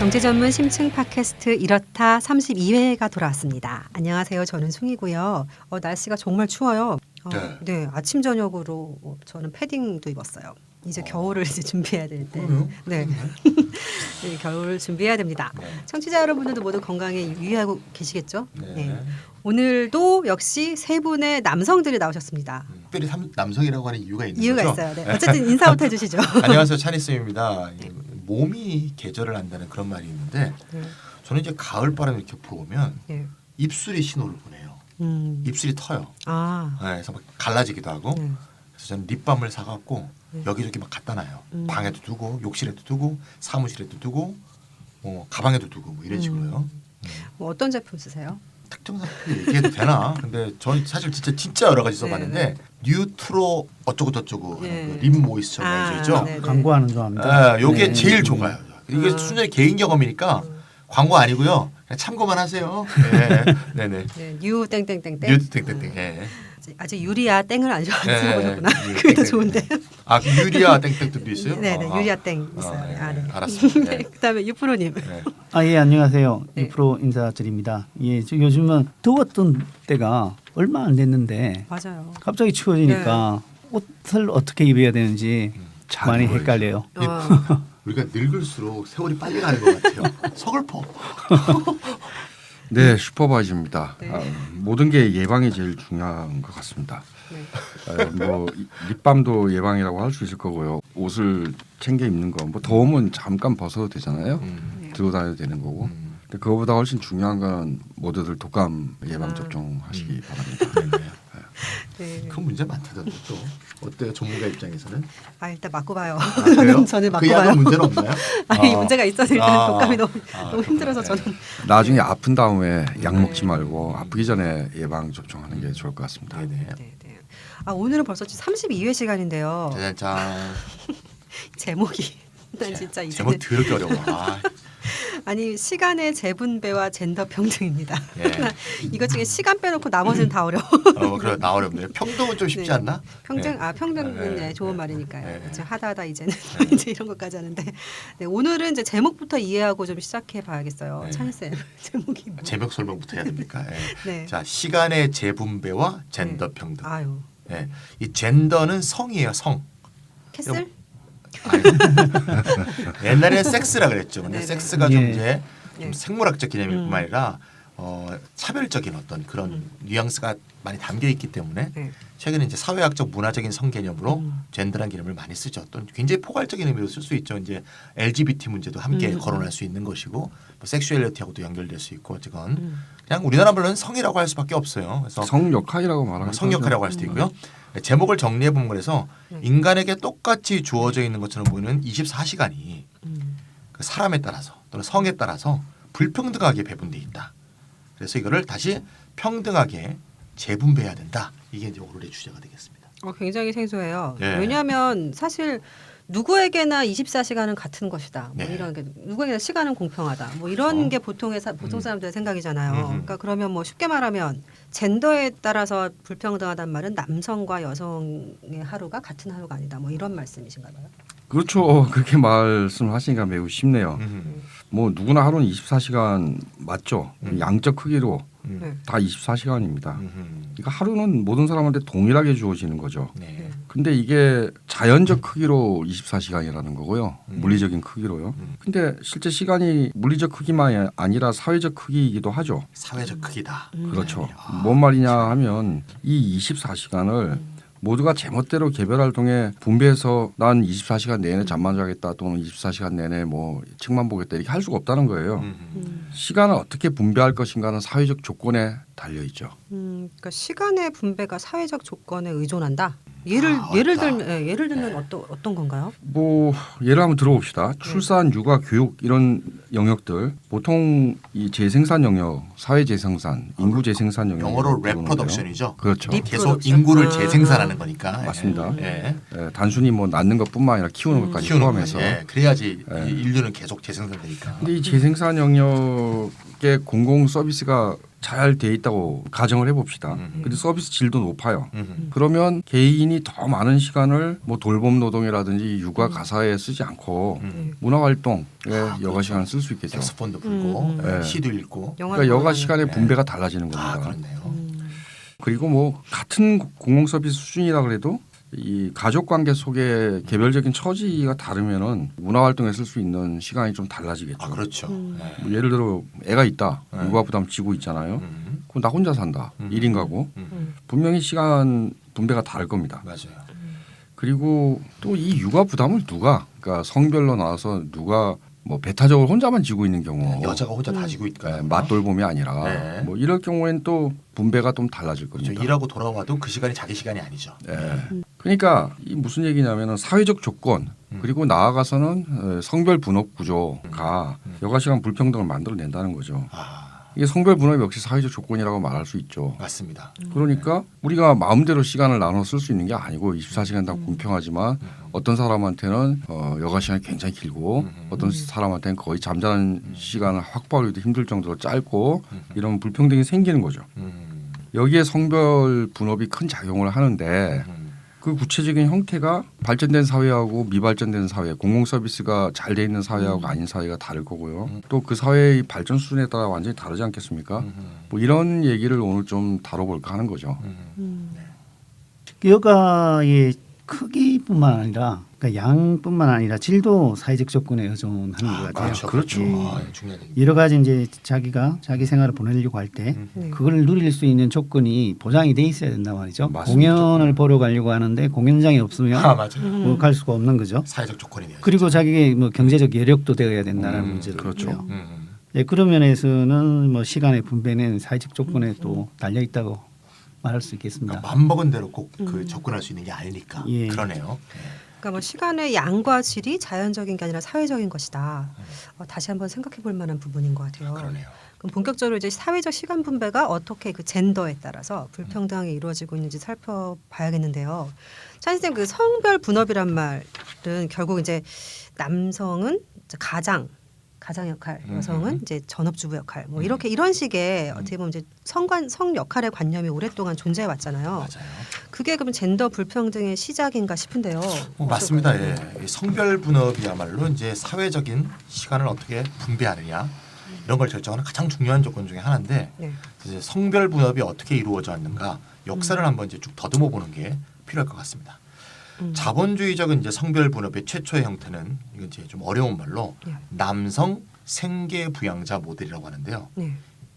경제 전문 심층 팟캐스트 이렇다 32회가 돌아왔습니다. 안녕하세요. 저는 숭이고요. 날씨가 정말 추워요. 네, 아침 저녁으로 저는 패딩도 입었어요. 이제 겨울을 이제 준비해야 될 때. 네. 네, 겨울을 준비해야 됩니다. 청취자 여러분들도 모두 건강에 유의하고 계시겠죠? 네. 오늘도 역시 세 분의 남성들이 나오셨습니다. 특별히 남성이라고 하는 이유가 있는 이유가 거죠? 있어요. 네. 어쨌든 인사부터 해주시죠. 안녕하세요, 찬이쌤입니다. 몸이 계절을 안다는 그런 말이 있는데 저는 이제 가을 바람 이렇게 불어오면 입술이 신호를 보내요. 입술이 터요. 그래서 막 갈라지기도 하고. 그래서 저는 립밤을 사갖고 여기저기 막 갖다 놔요. 방에도 두고, 욕실에도 두고, 사무실에도 두고, 가방에도 두고 뭐 이런 식으로요. 뭐 어떤 제품 쓰세요? 특정 상품 얘기해도 되나? 근데 저는 사실 진짜 여러 가지 써봤는데 뉴트로 어쩌고 저쩌고 하는 그 립 모이스처 매니저 있죠? 광고하는 줄 압니다. 요게 제일 좋아요. 이게 순전히 개인 경험이니까 광고 아니고요. 그냥 참고만 하세요. 네네. 뉴 땡땡땡땡. 뉴 땡땡땡. 네. 아직 유리아 땡을 안 좋아하시는구나. 그게 더 좋은데. 아, 유리아 땡땡도 있어요? 네네, 유리아 땡 있어요. 네. 알았습니다. 네. 그다음에 유프로님. 예, 안녕하세요. 유프로 인사드립니다. 예, 요즘은 더웠던 때가 얼마 안 됐는데 맞아요. 갑자기 추워지니까 옷을 어떻게 입어야 되는지 많이 헷갈려요. 우리가 늙을수록 세월이 빨리 가는 것 같아요. 서글퍼. 네, 슈퍼바이저입니다. 모든 게 예방이 제일 중요한 것 같습니다. 뭐 립밤도 예방이라고 할 수 있을 거고요. 옷을 챙겨 입는 거, 뭐 더우면 잠깐 벗어도 되잖아요. 들고 다녀도 되는 거고. 근데 그거보다 훨씬 중요한 건 모두들 독감 예방 접종하시기 바랍니다. 네. 큰 문제 많다던데 또 어때요, 전문가 입장에서는? 일단 맞고 봐요. 그래요? 저는 맞고 그 봐요. 문제는 없나요? 아니 문제가 있어서 일단 독감이 너무 힘들어서 저는. 나중에 아픈 다음에 약 먹지 말고 아프기 전에 예방 접종하는 게 좋을 것 같습니다. 네. 오늘은 벌써 32회 시간인데요. 짠. 제목이 난 진짜 이제는 제목 더럽게 어려워. 아니 시간의 재분배와 젠더 평등입니다. 이것 중에 시간 빼놓고 나머지는 다 어려워. 그래, 나 어렵네요. 평등은 좀 쉽지 않나? 평등은 좋은 말이니까요. 그렇죠. 하다 이제는 이제 이런 것까지 하는데 오늘은 이제 제목부터 이해하고 좀 시작해 봐야겠어요. 찬희 쌤 제목이 뭐? 제목 설명부터 해야 됩니까? 자, 시간의 재분배와 젠더 평등. 이 젠더는 성이에요, 성. 캐슬? 옛날에는 섹스라 그랬죠. 근데 섹스가 좀 이제 좀 생물학적 개념일 뿐만 아니라 차별적인 어떤 그런 뉘앙스가 많이 담겨 있기 때문에 최근에 이제 사회학적 문화적인 성 개념으로 젠더라는 개념을 많이 쓰죠. 또 굉장히 포괄적인 의미로 쓸 수 있죠. 이제 LGBT 문제도 함께 거론할 수 있는 것이고 뭐 섹슈얼리티하고도 연결될 수 있고 어쨌건 그냥 우리나라 말로는 성이라고 할 수밖에 없어요. 그래서 성역학이라고 말하는 성역학이라고 할 수도 있고요. 제목을 정리해 보면 그래서 인간에게 똑같이 주어져 있는 것처럼 보이는 24시간이 그 사람에 따라서 또는 성에 따라서 불평등하게 배분돼 있다. 그래서 이거를 다시 평등하게 재분배해야 된다. 이게 이제 오늘의 주제가 되겠습니다. 굉장히 생소해요. 왜냐하면 사실 누구에게나 24시간은 같은 것이다. 뭐 이런 게 누구에게나 시간은 공평하다. 뭐 이런 게 보통 사람들의 생각이잖아요. 그러니까 그러면 뭐 쉽게 말하면 젠더에 따라서 불평등하다는 말은 남성과 여성의 하루가 같은 하루가 아니다. 뭐 이런 말씀이신가 봐요. 그렇죠. 그렇게 말씀하시니까 매우 쉽네요. 뭐 누구나 하루는 24시간 맞죠. 양적 크기로 다 24시간입니다. 그러니까 하루는 모든 사람한테 동일하게 주어지는 거죠. 근데 이게 자연적 크기로 24시간이라는 거고요. 물리적인 크기로요. 근데 실제 시간이 물리적 크기만 아니라 사회적 크기이기도 하죠. 사회적 크기다. 그렇죠. 뭔 말이냐 하면 이 24시간을 모두가 제멋대로 개별할 동에 분배해서 난 24시간 내내 잠만 자겠다 또는 24시간 내내 뭐 책만 보겠다 이렇게 할 수가 없다는 거예요. 시간을 어떻게 분배할 것인가는 사회적 조건에 달려 있죠. 그러니까 시간의 분배가 사회적 조건에 의존한다. 예를 들면 어떤 건가요? 뭐 예를 한번 들어봅시다. 출산, 육아, 교육 이런 영역들 보통 이 재생산 영역, 사회 재생산, 인구 재생산 영역 영어로 reproduction이죠. 그렇죠. 계속 인구를 재생산하는 거니까. 맞습니다. 단순히 뭐 낳는 것뿐만 아니라 키우는 것까지 포함해서 그래야지 인류는 계속 재생산되니까. 근데 이 재생산 영역의 공공 서비스가 잘 돼 있다고 가정을 해봅시다. 근데 서비스 질도 높아요. 음. 그러면 개인이 더 많은 시간을 뭐 돌봄 노동이라든지 육아 가사에 쓰지 않고 문화활동에 여가 시간을 쓸 수 있겠죠. 색소폰도 불고 네. 시도 읽고. 그러니까 여가 시간의 네. 분배가 달라지는 겁니다. 아 그렇네요. 그리고 뭐 같은 공공 서비스 수준이라 그래도 이 가족 관계 속에 개별적인 처지가 다르면은 문화 활동에 쓸 수 있는 시간이 좀 달라지겠죠. 아 그렇죠. 네. 뭐 예를 들어 애가 있다. 네. 육아 부담 지고 있잖아요. 그럼 나 혼자 산다. 1인 가구. 음. 분명히 시간 분배가 다를 겁니다. 맞아요. 그리고 또 이 육아 부담을 누가 그러니까 성별로 나와서 누가 뭐 배타적으로 혼자만 지고 있는 경우 여자가 혼자 다 지고 있까요. 맞돌봄이 아니라 네. 뭐 이럴 경우에는 또 분배가 좀 달라질 겁니다. 그렇죠. 일하고 돌아와도 그 시간이 자기 시간이 아니죠. 네. 그러니까 이 무슨 얘기냐면은 사회적 조건 그리고 나아가서는 성별 분업 구조가 여가 시간 불평등을 만들어낸다는 거죠. 아 이게 성별 분업이 역시 사회적 조건이라고 말할 수 있죠. 맞습니다. 그러니까 우리가 마음대로 시간을 나눠 쓸 수 있는 게 아니고 24시간 다 공평하지만 어떤 사람한테는 여가 시간이 굉장히 길고 어떤 사람한테는 거의 잠자는 시간을 확보하기도 힘들 정도로 짧고 이런 불평등이 생기는 거죠. 여기에 성별 분업이 큰 작용을 하는데 그 구체적인 형태가 발전된 사회하고 미발전된 사회, 공공 서비스가 잘 돼 있는 사회하고 아닌 사회가 다를 거고요. 또 그 사회의 발전 수준에 따라 완전히 다르지 않겠습니까? 뭐 이런 얘기를 오늘 좀 다뤄볼까 하는 거죠. 여가의 크기뿐만 아니라 그러니까 양뿐만 아니라 질도 사회적 조건에 의존하는 것 같아요. 그렇죠. 예. 아, 중요한 얘기. 여러 가지 이제 자기가 자기 생활을 보내려고 할 때 그걸 누릴 수 있는 조건이 보장이 돼 있어야 된단 말이죠. 맞습니다. 공연을 보러 가려고 하는데 공연장이 없으면 아 맞아요. 뭐 갈 수가 없는 거죠. 사회적 조건이네요. 그리고 자기의 뭐 경제적 여력도 되어야 된다는 문제도 그렇죠. 있고요. 음. 예, 그런 면에서는 뭐 시간의 분배는 사회적 조건에 또 달려 있다고 말할 수 있겠습니다. 그러니까 맘먹은 대로 꼭 그 접근할 수 있는 게 아니니까 예. 그러네요. 그러니까 뭐 시간의 양과 질이 자연적인 게 아니라 사회적인 것이다. 다시 한번 생각해 볼 만한 부분인 것 같아요. 그러네요. 그럼 본격적으로 이제 사회적 시간 분배가 어떻게 그 젠더에 따라서 불평등하게 이루어지고 있는지 살펴봐야겠는데요. 찬 선생님 그 성별 분업이란 말은 결국 이제 남성은 이제 가장 역할, 여성은 이제 전업주부 역할, 뭐 이렇게 이런 식의 어떻게 보면 이제 성 역할의 관념이 오랫동안 존재해 왔잖아요. 맞아요. 그게 그럼 젠더 불평등의 시작인가 싶은데요. 맞습니다. 예. 이 성별 분업이야말로 이제 사회적인 시간을 어떻게 분배하느냐 이런 걸 결정하는 가장 중요한 조건 중에 하나인데 네. 이제 성별 분업이 어떻게 이루어져 왔는가 역사를 한번 이제 쭉 더듬어 보는 게 필요할 것 같습니다. 자본주의적인 이제 성별 분업의 최초의 형태는 이건 이제 좀 어려운 말로 네. 남성 생계 부양자 모델이라고 하는데요. 네.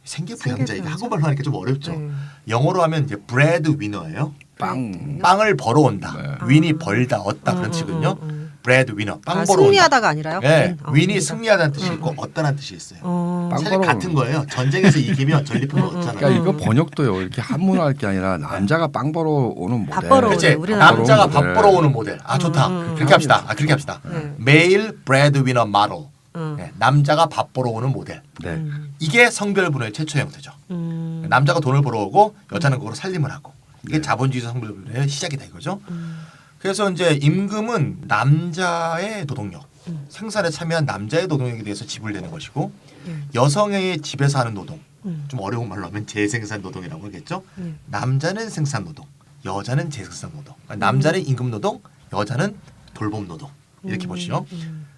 생계 부양자 이거 부양자. 한국말로 하니까 좀 어렵죠. 네. 영어로 하면 이제 브레드 위너예요. 빵. 빵을 벌어온다. 네. 윈이 벌다 얻다 그런 뜻이거든요. 브레드 위너 빵 벌어온다. 승리하다가 아니라요? 네, 윈이 윈. 승리하다는 뜻이 있고 얻다는 뜻이 있어요. 빵 사실 벌어오는 같은 거예요. 전쟁에서 이기면 전리품을 얻잖아요. 그러니까 이거 번역도요 이렇게 한문화할 게 아니라 남자가 빵 벌어오는 밥 모델. 벌어오는 그치? 우리나라 남자가 모델. 밥 벌어오는 모델. 아 좋다. 그렇게 합시다. 아 그렇게 합시다. 메일 브레드 위너 마로. 네, 남자가 밥 벌어오는 모델. 네. 이게 성별 분화의 최초 형태죠. 남자가 돈을 벌어오고 여자는 그걸로 살림을 하고 이게 자본주의 성별 분화의 시작이다 이거죠. 그래서 이제 임금은 남자의 노동력, 생산에 참여한 남자의 노동력에 대해서 지불되는 것이고 여성의 집에서 하는 노동, 좀 어려운 말로 하면 재생산 노동이라고 하겠죠. 남자는 생산 노동, 여자는 재생산 노동. 그러니까 남자는 임금 노동, 여자는 돌봄 노동. 이렇게 보시죠.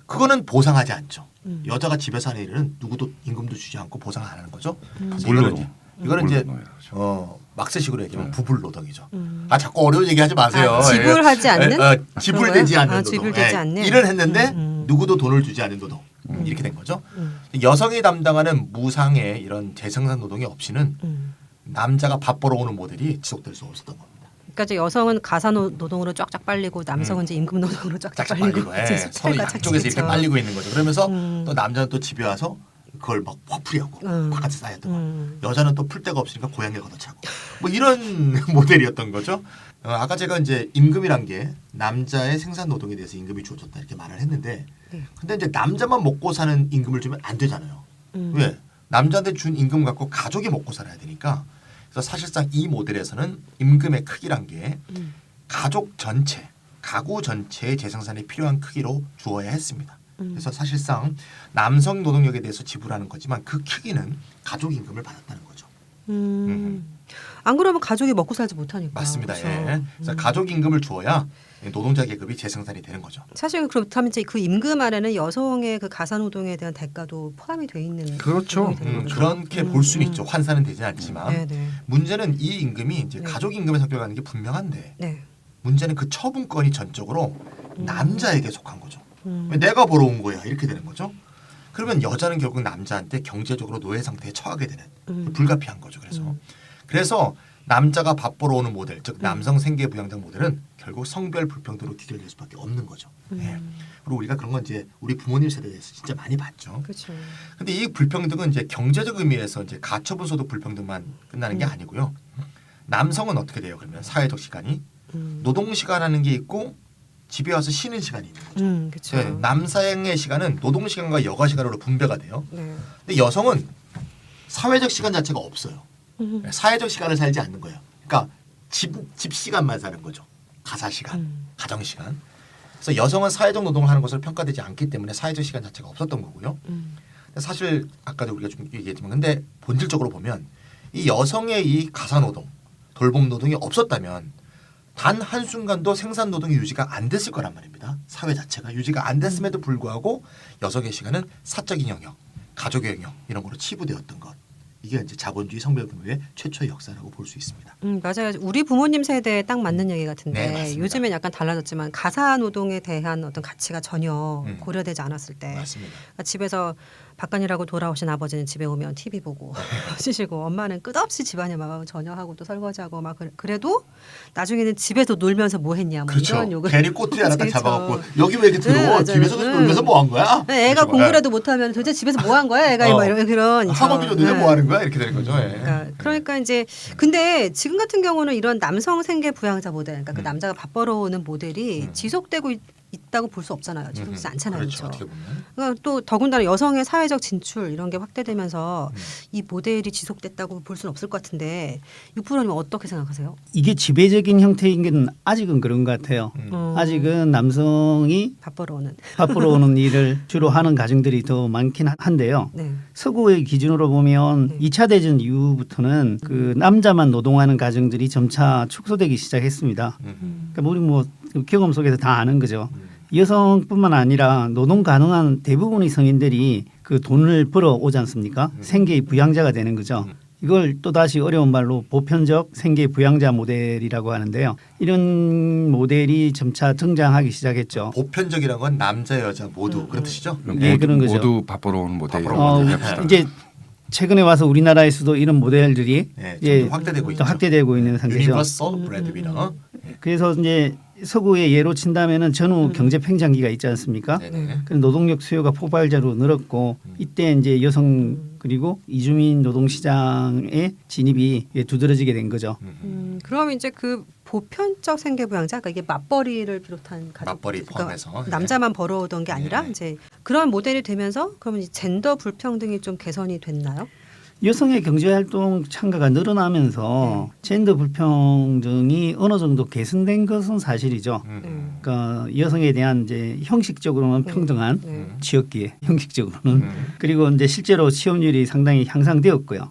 그거는 보상하지 않죠. 여자가 집에서 하는 일은 누구도 임금도 주지 않고 보상을 안 하는 거죠. 그래서 이거는 이제 막스식으로 얘기하면 부불 노동이죠. 아 자꾸 어려운 얘기하지 마세요. 아, 지불하지 않는? 지불되지 않는 노동. 지불되지 않는? 일을 했는데 누구도 돈을 주지 않는 노동. 이렇게 된 거죠. 여성이 담당하는 무상의 이런 재생산 노동이 없이는 남자가 밥 벌어오는 모델이 지속될 수 없었던 겁니다. 그러니까 이제 여성은 가사 노동으로 쫙쫙 빨리고 남성은 이제 임금 노동으로 쫙쫙 빨리고 예, 서로 양쪽에서 이렇게 빨리고 있는 거죠. 그러면서 또 남자는 또 집에 와서 그걸 막 화풀이하고 바깥에 쌓였던 거. 여자는 또 풀 데가 없으니까 고향에 걷어차고 뭐 이런 모델이었던 거죠. 아까 제가 이제 임금이란 게 남자의 생산 노동에 대해서 임금이 주어졌다 이렇게 말을 했는데 근데 이제 남자만 먹고 사는 임금을 주면 안 되잖아요. 왜? 남자한테 준 임금 갖고 가족이 먹고 살아야 되니까 그래서 사실상 이 모델에서는 임금의 크기란 게 가족 전체, 가구 전체의 재생산에 필요한 크기로 주어야 했습니다. 그래서 사실상 남성 노동력에 대해서 지불하는 거지만 그 크기는 가족 임금을 받았다는 거죠. 안 그러면 가족이 먹고 살지 못하니까. 맞습니다. 그렇죠. 예. 그래서 가족 임금을 주어야 노동자 계급이 재생산이 되는 거죠. 사실 그렇다면 이제 그 임금 안에는 여성의 그 가사 노동에 대한 대가도 포함이 돼 있는. 그렇죠. 부분이 되는 거죠. 그렇게 볼 수는 있죠. 환산은 되지 않지만 네네. 문제는 이 임금이 이제 네. 가족 임금의 성격을 갖는 게 분명한데 네. 문제는 그 처분권이 전적으로 남자에게 속한 거죠. 음. 내가 벌어온 거야 이렇게 되는 거죠. 그러면 여자는 결국 남자한테 경제적으로 노예 상태에 처하게 되는 불가피한 거죠. 그래서 남자가 밥 벌어오는 모델, 즉 남성 생계 부양자 모델은 결국 성별 불평등으로 귀결될 수밖에 없는 거죠. 네. 그리고 우리가 그런 건 이제 우리 부모님 세대에서 진짜 많이 봤죠. 그렇죠. 근데 이 불평등은 이제 경제적 의미에서 이제 가처분 소득 불평등만 끝나는 게 아니고요. 남성은 어떻게 돼요? 그러면 사회적 시간이 노동 시간하는 게 있고 집에 와서 쉬는 시간이 있는 거죠. 그렇죠. 네, 남성의 시간은 노동 시간과 여가 시간으로 분배가 돼요. 네. 근데 여성은 사회적 시간 자체가 없어요. 사회적 시간을 살지 않는 거예요. 그러니까 집 시간만 사는 거죠. 가사 시간, 가정 시간. 그래서 여성은 사회적 노동을 하는 것으로 평가되지 않기 때문에 사회적 시간 자체가 없었던 거고요. 근데 사실 아까도 우리가 좀 얘기했지만 근데 본질적으로 보면 이 여성의 이 가사 노동, 돌봄 노동이 없었다면 단 한순간도 생산 노동이 유지가 안 됐을 거란 말입니다. 사회 자체가 유지가 안 됐음에도 불구하고 여성의 시간은 사적인 영역, 가족의 영역 이런 거로 치부되었던 것. 이게 이제 자본주의 성별분배의 최초의 역사라고 볼 수 있습니다. 맞아요. 우리 부모님 세대에 딱 맞는 얘기 같은데 네, 맞습니다. 요즘엔 약간 달라졌지만 가사 노동에 대한 어떤 가치가 전혀 고려되지 않았을 때 맞습니다. 그러니까 집에서 바깥일하고 돌아오신 아버지는 집에 오면 TV 보고 쉬시고 엄마는 끝없이 집안일 막 전혀하고 또 설거지하고 막 그래도 나중에는 집에서 놀면서 뭐 했냐 뭐 그렇죠. 이런 욕을 괜히 꼬투리 하나 딱 그렇죠. 잡아갖고 여기 왜 이렇게 들어? 네, 맞아요. 집에서 놀면서 뭐 한 거야? 네, 애가 그렇죠. 공부라도 못하면 도대체 집에서 뭐 한 거야? 애가 막 이런 그런 학원 정도에 뭐 하는 거야? 이렇게 되는 거죠. 예. 그러니까 이제 근데 지금 같은 경우는 이런 남성 생계 부양자 모델, 그러니까 그 남자가 밥 벌어오는 모델이 지속되고 있다고 볼 수 없잖아요. 지속되지 않잖아요. 그렇죠. 그렇죠. 어떻게 보면. 그러니까 또 더군다나 여성의 사회적 진출 이런 게 확대되면서 이 모델이 지속됐다고 볼 수는 없을 것 같은데 유프로님 어떻게 생각하세요? 이게 지배적인 형태인 게 아직은 그런 것 같아요. 아직은 남성이 밥 벌어오는. 밥 벌어 오는 일을 주로 하는 가정들이 더 많긴 한데요. 네. 서구의 기준으로 보면 2차 대전 이후부터는 그 남자만 노동하는 가정들이 점차 축소되기 시작했습니다. 그러니까 우리 뭐 경험 속에서 다 아는 거죠. 여성뿐만 아니라 노동 가능한 대부분의 성인들이 그 돈을 벌어 오지 않습니까? 생계의 부양자가 되는 거죠. 이걸 또다시 어려운 말로 보편적 생계 부양자 모델이라고 하는데요. 이런 모델이 점차 등장하기 시작했죠. 보편적이란 건 남자 여자 모두 그런 뜻이죠. 네, 그런 거죠. 모두 밥 벌어오는 모델이라고 얘기합시다. 이제 최근에 와서 우리나라에서도 이런 모델들이 네, 이제 좀 확대되고 또 있죠. 확대되고 있는 상태죠. 유니버설 브레드위너. 그래서 이제 서구의 예로 친다면은 전후 경제 팽창기가 있지 않습니까? 네네. 그 노동력 수요가 폭발적으로 늘었고 이때 이제 여성 그리고 이주민 노동 시장의 진입이 두드러지게 된 거죠. 그럼 이제 그 보편적 생계 부양자, 그러니까 이게 맞벌이를 비롯한 가족, 맞벌이 포함해서. 네. 남자만 벌어오던 게 아니라 네. 이제 그런 모델이 되면서 그러면 이제 젠더 불평등이 좀 개선이 됐나요? 여성의 경제활동 참가가 늘어나면서 젠더 불평등이 어느 정도 개선된 것은 사실이죠. 그러니까 여성에 대한 이제 형식적으로는 평등한 취업기회, 형식적으로는 그리고 이제 실제로 취업률이 상당히 향상되었고요.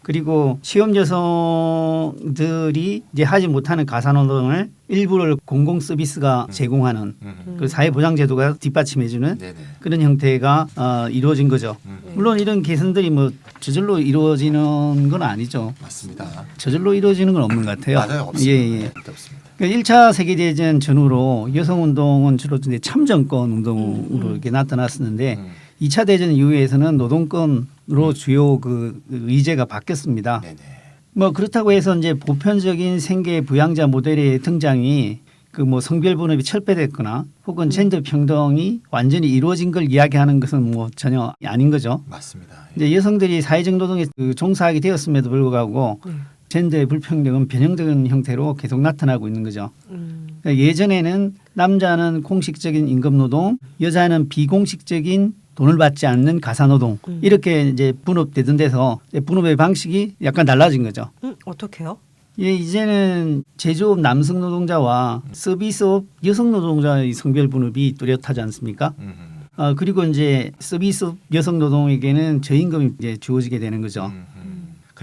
그리고 취업 여성들이 이제 하지 못하는 가사노동을 일부를 공공 서비스가 제공하는 그 사회보장제도가 뒷받침해주는 네네. 그런 형태가 이루어진 거죠. 물론 이런 개선들이 뭐 저절로 이루어지는 건 아니죠. 맞습니다. 저절로 이루어지는 건 없는 것 같아요. 맞아요. 없습니다. 예, 예. 절대 없습니다. 그러니까 1차 세계대전 전후로 여성운동은 주로 이제 참정권 운동으로 이렇게 나타났었는데 2차 대전 이후에서는 노동권으로 주요 그 의제가 바뀌었습니다. 네네. 뭐 그렇다고 해서 이제 보편적인 생계 부양자 모델의 등장이 그 뭐 성별 분업이 철폐됐거나 혹은 젠더 평등이 완전히 이루어진 걸 이야기하는 것은 뭐 전혀 아닌 거죠. 맞습니다. 이제 여성들이 사회적 노동에 종사하게 되었음에도 불구하고 젠더의 불평등은 변형적인 형태로 계속 나타나고 있는 거죠. 그러니까 예전에는 남자는 공식적인 임금 노동, 여자는 비공식적인 돈을 받지 않는 가사 노동 이렇게 이제 분업되던 데서 분업의 방식이 약간 달라진 거죠. 어떻게요? 예, 이제는 제조업 남성 노동자와 서비스업 여성 노동자의 성별 분업이 뚜렷하지 않습니까? 그리고 이제 서비스업 여성 노동에게는 저임금이 이제 주어지게 되는 거죠.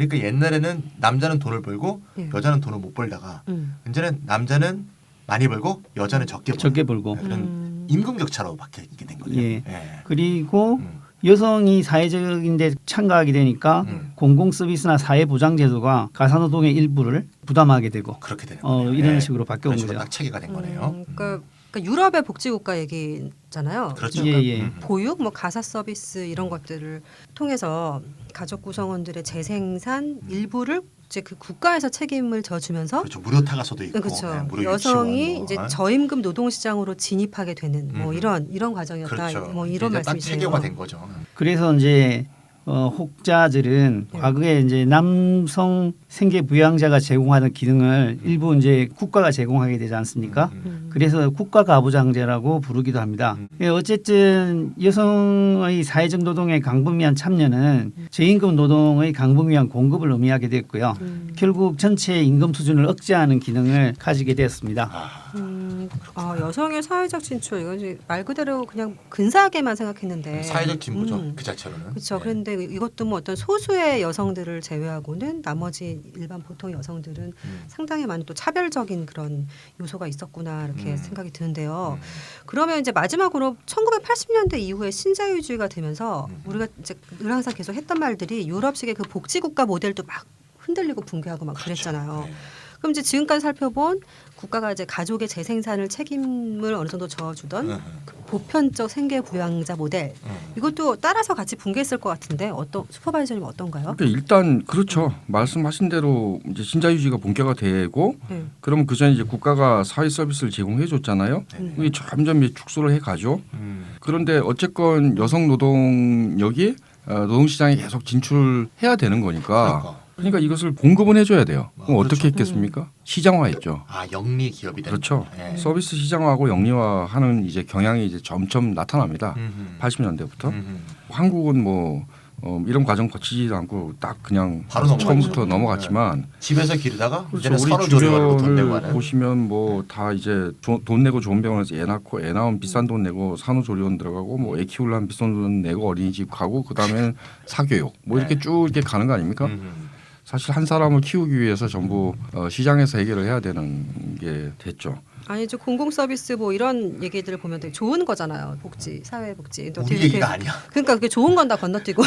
그러니까 옛날에는 남자는 돈을 벌고 예. 여자는 돈을 못 벌다가 이제는 남자는 많이 벌고 여자는 적게 벌고 그런 임금 격차로 바뀌게 된 거예요. 예. 예. 그리고 여성이 사회적인 데 참가하게 되니까 공공 서비스나 사회 보장 제도가 가사노동의 일부를 부담하게 되고 그렇게 되는 거예요. 이런 예. 식으로 바뀌어 온 그런 식으로 거죠. 딱 체계가 된 거네요. 그러니까 유럽의 복지국가 얘기잖아요. 그렇죠. 예, 예. 보육, 뭐 가사 서비스 이런 것들을 통해서 가족 구성원들의 재생산 일부를 이제 그 국가에서 책임을 져주면서 그렇죠. 무료 타가서도 있고 그렇죠. 예, 무료 여성이 유치원, 뭐. 이제 저임금 노동시장으로 진입하게 되는 뭐 이런 과정이었다. 그렇죠. 뭐 이런 이제 딱 말씀이세요. 체계화 된 거죠. 그래서 이제 혹자들은 네. 과거에 이제 남성 생계 부양자가 제공하는 기능을 일부 이제 국가가 제공하게 되지 않습니까? 그래서 국가 가부장제라고 부르기도 합니다. 어쨌든 여성의 사회적 노동의 강범위한 참여는 저임금 노동의 강범위한 공급을 의미하게 됐고요. 결국 전체 임금 수준을 억제하는 기능을 가지게 되었습니다. 여성의 사회적 진출 이건 이제 말 그대로 그냥 근사하게만 생각했는데 사회적 진보죠. 그 자체로는. 그렇죠. 예. 그런데 이것도 뭐 어떤 소수의 여성들을 제외하고는 나머지 일반 보통 여성들은 상당히 많은 또 차별적인 그런 요소가 있었구나 이렇게 생각이 드는데요. 그러면 이제 마지막으로 1980년대 이후에 신자유주의가 되면서 우리가 이제 늘 항상 계속 했던 말들이 유럽식의 그 복지국가 모델도 막 흔들리고 붕괴하고 막 그랬잖아요. 네. 그럼 이제 지금까지 살펴본 국가가 이제 가족의 재생산을 책임을 어느 정도 져주던 그 보편적 생계 부양자 모델 이것도 따라서 같이 붕괴했을 것 같은데 어떤 슈퍼바이저님 어떤가요? 그러니까 일단 그렇죠. 말씀하신 대로 이제 신자유주의가 본격화 되고 그러면 그 전에 이제 국가가 사회 서비스를 제공해 줬잖아요. 이게 점점 이제 축소를 해 가죠. 그런데 어쨌건 여성 노동력이 노동시장에 계속 진출해야 되는 거니까. 그러니까 이것을 공급은 해줘야 돼요. 그럼 그렇죠. 어떻게 했겠습니까? 시장화했죠. 영리 기업이 되는 그렇죠. 거죠. 예. 서비스 시장화하고 영리화하는 이제 경향이 이제 점점 나타납니다. 80년대부터 한국은 뭐 이런 과정 거치지도 않고 딱 그냥 바로 처음부터 넘어갔죠. 넘어갔지만 집에서 기르다가 그렇죠. 이제는 우리 산후조리원으로 돈 내고 주변을 하는. 보시면 뭐 다 이제 돈 내고 좋은 병원에서 애 낳고 애 낳으면 비싼 돈 내고 산후조리원 들어가고 뭐 애 키우려면 비싼 돈 내고 어린이집 가고 그다음에 사교육 뭐 이렇게 쭉 이렇게 가는 거 아닙니까? 사실 한 사람을 키우기 위해서 전부 시장에서 해결을 해야 되는 게 됐죠. 아니죠. 공공 서비스 뭐 이런 얘기들을 보면 되게 좋은 거잖아요. 복지, 사회 복지. 우리 얘기가 아니야. 그러니까 그게 좋은 건 다 건너뛰고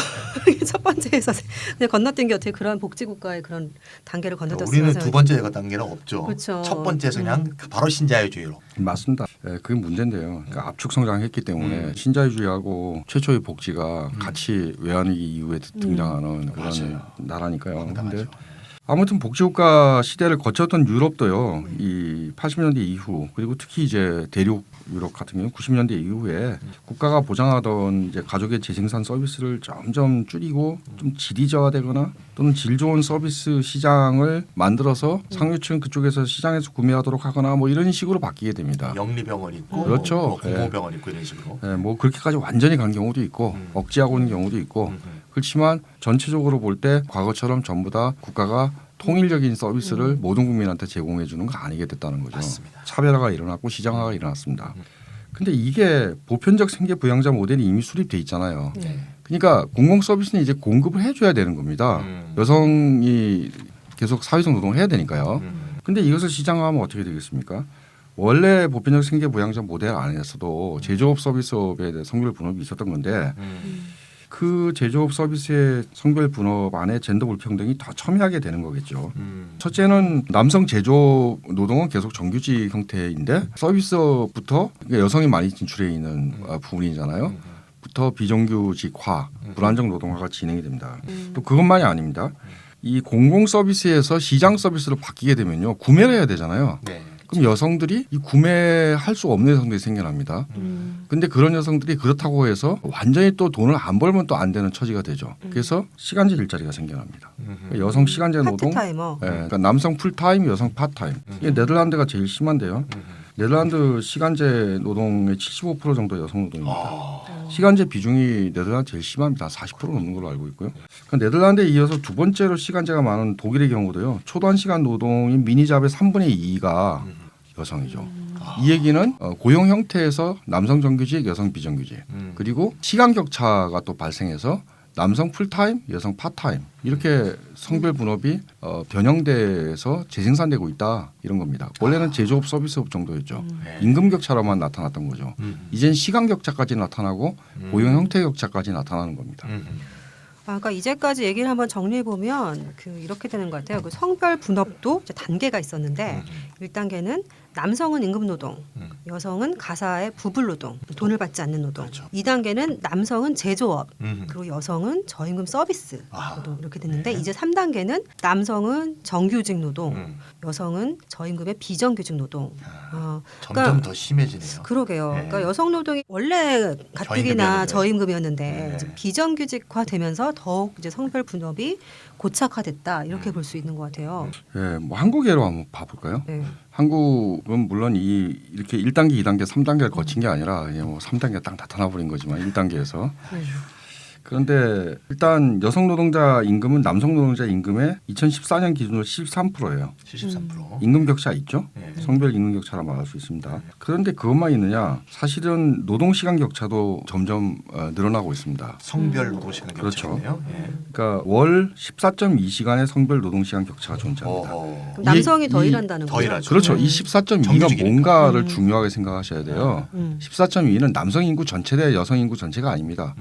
첫 번째에서 그냥 건너뛴 게 어떻게 그런 복지 국가의 그런 단계를 건너뛰었어요. 우리는 두 번째 단계는 없죠. 그렇죠. 첫 번째에서 그냥 바로 신자유주의로. 맞습니다. 그게 문제인데요. 그러니까 압축 성장했기 때문에 신자유주의하고 최초의 복지가 같이 외환위기 이후에 등장하는 그런 맞아요. 나라니까요. 황당하죠. 그런데 아무튼 복지국가 시대를 거쳤던 유럽도요. 이 80년대 이후 그리고 특히 이제 대륙 유럽 같은 경우 90년대 이후에 국가가 보장하던 이제 가족의 재생산 서비스를 점점 줄이고 좀 질이 저하되거나 또는 질 좋은 서비스 시장을 만들어서 상류층 그쪽에서 시장에서 구매하도록 하거나 뭐 이런 식으로 바뀌게 됩니다. 영리병원 있고 그렇죠. 뭐 공공병원 있고 이런 식으로. 네, 뭐 그렇게까지 완전히 간 경우도 있고 억지하고 있는 경우도 있고 그렇지만 전체적으로 볼 때 과거처럼 전부 다 국가가 통일적인 서비스를 모든 국민한테 제공해 주는 거 아니게 됐다는 거죠. 맞습니다. 차별화가 일어났고 시장화가 일어났습니다. 근데 이게 보편적 생계 부양자 모델이 이미 수립돼 있잖아요. 그러니까 공공 서비스는 이제 공급을 해줘야 되는 겁니다. 여성이 계속 사회적 노동을 해야 되니까요. 근데 이것을 시장화하면 어떻게 되겠습니까? 원래 보편적 생계 부양자 모델 안에서도 제조업 서비스업에 대해 성별 분업이 있었던 건데 그 제조업 서비스의 성별 분업 안에 젠더 불평등이 더 첨예하게 되는 거겠죠. 첫째는 남성 제조업 노동은 계속 정규직 형태인데 서비스부터 여성이 많이 진출해 있는 부분이잖아요. 부터 비정규직화, 불안정 노동화가 진행이 됩니다. 또 그것만이 아닙니다. 이 공공 서비스에서 시장 서비스로 바뀌게 되면요, 구매를 해야 되잖아요. 네. 그럼 여성들이 이 구매할 수 없는 여성들이 생겨납니다. 근데 그런 여성들이 그렇다고 해서 완전히 또 돈을 안 벌면 또 안 되는 처지가 되죠. 그래서 시간제 일자리가 생겨납니다. 그러니까 여성 시간제 노동, 파트타이머. 그러니까 남성 풀타임, 여성 파트타임. 이게 네덜란드가 제일 심한데요. 네덜란드 시간제 노동의 75% 정도 여성 노동입니다. 시간제 비중이 네덜란드 제일 심합니다. 40% 넘는 걸로 알고 있고요. 그러니까 네덜란드에 이어서 두 번째로 시간제가 많은 독일의 경우도요. 초단 시간 노동인 미니잡의 3분의 2가 여성이죠. 이 얘기는 고용 형태에서 남성 정규직, 여성 비정규직 그리고 시간 격차가 또 발생해서 남성 풀타임, 여성 파타임 이렇게 성별 분업이 변형돼서 재생산되고 있다 이런 겁니다. 원래는 제조업 서비스업 정도였죠. 임금 격차로만 나타났던 거죠. 이젠 시간 격차까지 나타나고 고용 형태 격차까지 나타나는 겁니다. 그러니까 이제까지 얘기를 한번 정리해 보면 이렇게 되는 것 같아요. 성별 분업도 이제 단계가 있었는데 1단계는 남성은 임금 노동, 여성은 가사의 부분 노동, 돈을 받지 않는 노동. 그렇죠. 2단계는 남성은 제조업, 그리고 여성은 저임금 서비스 노동 이렇게 됐는데 이제 3단계는 남성은 정규직 노동, 여성은 저임금의 비정규직 노동. 점점 더 심해지네요. 그러게요. 네. 그러니까 여성 노동이 원래 가뜩이나 저임금이었는데 네. 이제 비정규직화되면서 더욱 이제 성별 분업이 고착화됐다 이렇게 볼 수 있는 것 같아요. 예, 뭐 한국 예로 한번 봐볼까요? 네. 한국은 물론 이렇게 1단계, 2단계, 3단계를 거친 게 아니라 뭐 3단계 딱 나타나 버린 거지만 1단계에서 그런데 일단 여성 노동자 임금은 남성 노동자 임금의 2014년 기준으로 13%예요. 73%. 임금 격차 있죠. 네. 성별 임금 격차라 말할 수 있습니다. 그런데 그것만 있느냐? 사실은 노동 시간 격차도 점점 늘어나고 있습니다. 성별 노동 시간 그렇죠. 격차네요. 그러니까 월 14.2시간의 성별 노동 시간 격차가 존재합니다. 그럼 남성이 더 일한다는 더 거죠? 일하죠. 그렇죠. 이 14.2가 정규직이니까. 뭔가를 중요하게 생각하셔야 돼요. 14.2는 남성 인구 전체 대 여성 인구 전체가 아닙니다.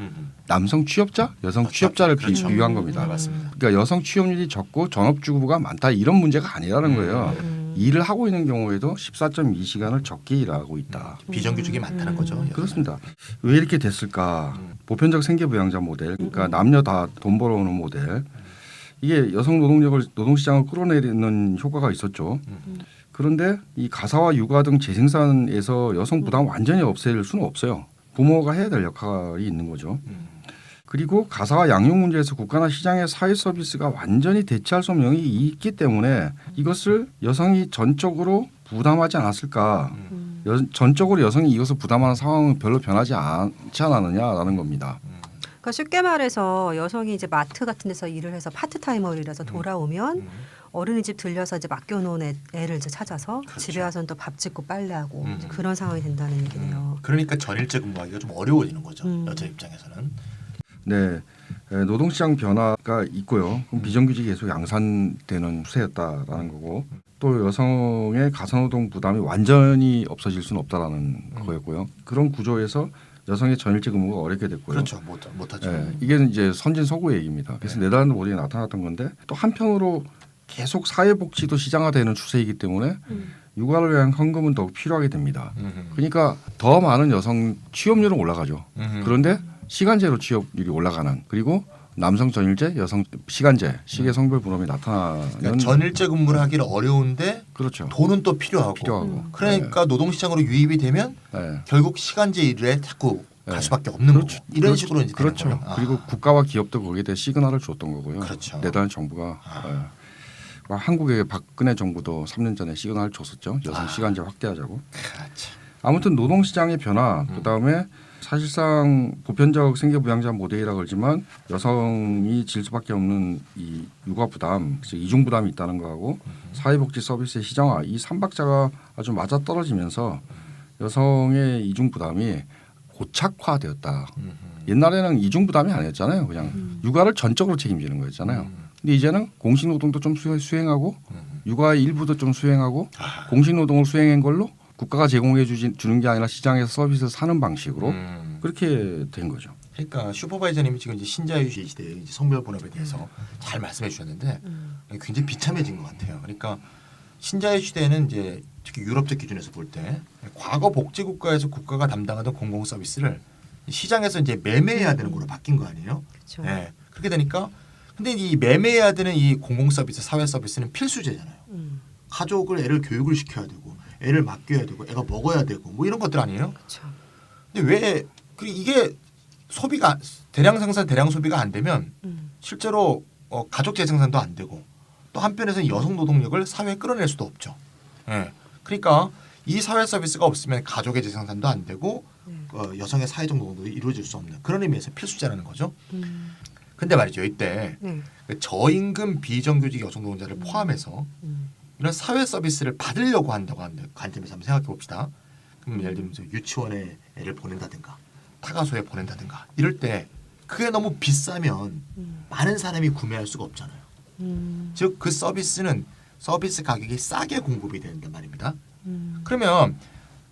남성 취업자, 여성 취업자를 그렇죠. 비유한 겁니다. 맞습니다. 그러니까 여성 취업률이 적고 전업주부가 많다 이런 문제가 아니라는 거예요. 일을 하고 있는 경우에도 14.2시간을 적게 일하고 있다. 비정규직이 많다는 거죠. 여성은. 그렇습니다. 왜 이렇게 됐을까? 보편적 생계부양자 모델, 그러니까 남녀 다 돈 벌어오는 모델. 이게 여성 노동력을 노동시장을 끌어내리는 효과가 있었죠. 그런데 이 가사와 육아 등 재생산에서 여성 부담 완전히 없앨 수는 없어요. 부모가 해야 될 역할이 있는 거죠. 그리고 가사와 양육 문제에서 국가나 시장의 사회 서비스가 완전히 대체할 수 없는 영역이 있기 때문에 이것을 여성이 전적으로 부담하지 않았을까. 전적으로 여성이 이것을 부담하는 상황은 별로 변하지 않지 않았느냐라는 겁니다. 그러니까 쉽게 말해서 여성이 이제 마트 같은 데서 일을 해서 파트타이머라서 돌아오면 어린이집 들려서 이제 맡겨놓은 애를 이제 찾아서 그렇죠. 집에 와서는 또 밥 짓고 빨래하고 이제 그런 상황이 된다는 얘기네요. 그러니까 전일제 근무하기가 좀 어려워지는 거죠. 여자 입장에서는. 네, 노동시장 변화가 있고요. 그럼 비정규직이 계속 양산되는 추세였다라는 거고, 또 여성의 가사노동 부담이 완전히 없어질 수는 없다라는 거였고요. 그런 구조에서 여성의 전일제 근무가 어렵게 됐고요. 그렇죠. 못하죠. 이게 이제 선진 서구의 얘기입니다. 그래서 네덜란드 모델이 나타났던 건데 또 한편으로 계속 사회복지도 시장화되는 추세이기 때문에 육아를 위한 헌금은 더욱 필요하게 됩니다. 그러니까 더 많은 여성 취업률은 올라가죠. 그런데 시간제로 취업률이 올라가는, 그리고 남성 전일제, 여성 시간제, 시계 성별 분업이 나타나는. 그러니까 전일제 근무를 하기는 어려운데 그렇죠. 돈은 또 필요하고. 그러니까 노동시장으로 유입이 되면 결국 시간제 일에 자꾸 갈 수밖에 없는 거고. 이런 식으로 이제 되는 그렇죠. 거예요. 그리고 국가와 기업도 거기에 대해 시그널을 줬던 거고요. 그렇죠. 네덜란드 정부가 한국의 박근혜 정부도 3년 전에 시그널을 줬었죠. 여성 시간제 확대하자고. 그렇죠. 아무튼 노동시장의 변화, 그다음에 사실상 보편적 생계부양자 모델이라 그러지만 여성이 질 수밖에 없는 이 육아 부담, 즉 이중 부담이 있다는 거하고 사회복지 서비스의 시장화, 이 3박자가 아주 맞아떨어지면서 여성의 이중 부담이 고착화되었다. 옛날에는 이중 부담이 아니었잖아요. 그냥 육아를 전적으로 책임지는 거였잖아요. 근데 이제는 공식노동도 좀 수행하고 육아의 일부도 좀 수행하고 공식노동을 수행한 걸로 국가가 제공해 주는 게 아니라 시장에서 서비스 사는 방식으로 그렇게 된 거죠. 그러니까 슈퍼바이저님이 지금 이제 신자유주의 시대의 이제 성별 분업에 대해서 잘 말씀해 주셨는데 굉장히 비참해진 것 같아요. 그러니까 신자유 시대에는 이제 특히 유럽적 기준에서 볼 때 과거 복지 국가에서 국가가 담당하던 공공 서비스를 시장에서 이제 매매해야 되는 걸로 바뀐 거 아니에요? 그렇죠. 네. 그렇게 되니까 근데 이 매매해야 되는 이 공공 서비스, 사회 서비스는 필수제잖아요. 가족을 애를 교육을 시켜야 되고 애를 맡겨야 되고 애가 먹어야 되고 뭐 이런 것들 아니에요? 그렇죠. 근데 왜 이게 소비가 대량 생산 대량 소비가 안 되면 실제로 가족 재생산도 안 되고 또 한편에서는 여성 노동력을 사회에 끌어낼 수도 없죠. 예. 그러니까 이 사회 서비스가 없으면 가족의 재생산도 안 되고 여성의 사회적 노동도 이루어질 수 없는 그런 의미에서 필수제라는 거죠. 근데 말이죠. 이때 저임금 비정규직 여성 노동자를 포함해서 이런 사회 서비스를 받으려고 한다고 하는 관점에서 한번 생각해 봅시다. 그럼 예를 들면 유치원에 애를 보낸다든가 타가소에 보낸다든가 이럴 때 그게 너무 비싸면 많은 사람이 구매할 수가 없잖아요. 즉 그 서비스 가격이 싸게 공급이 된단 말입니다. 그러면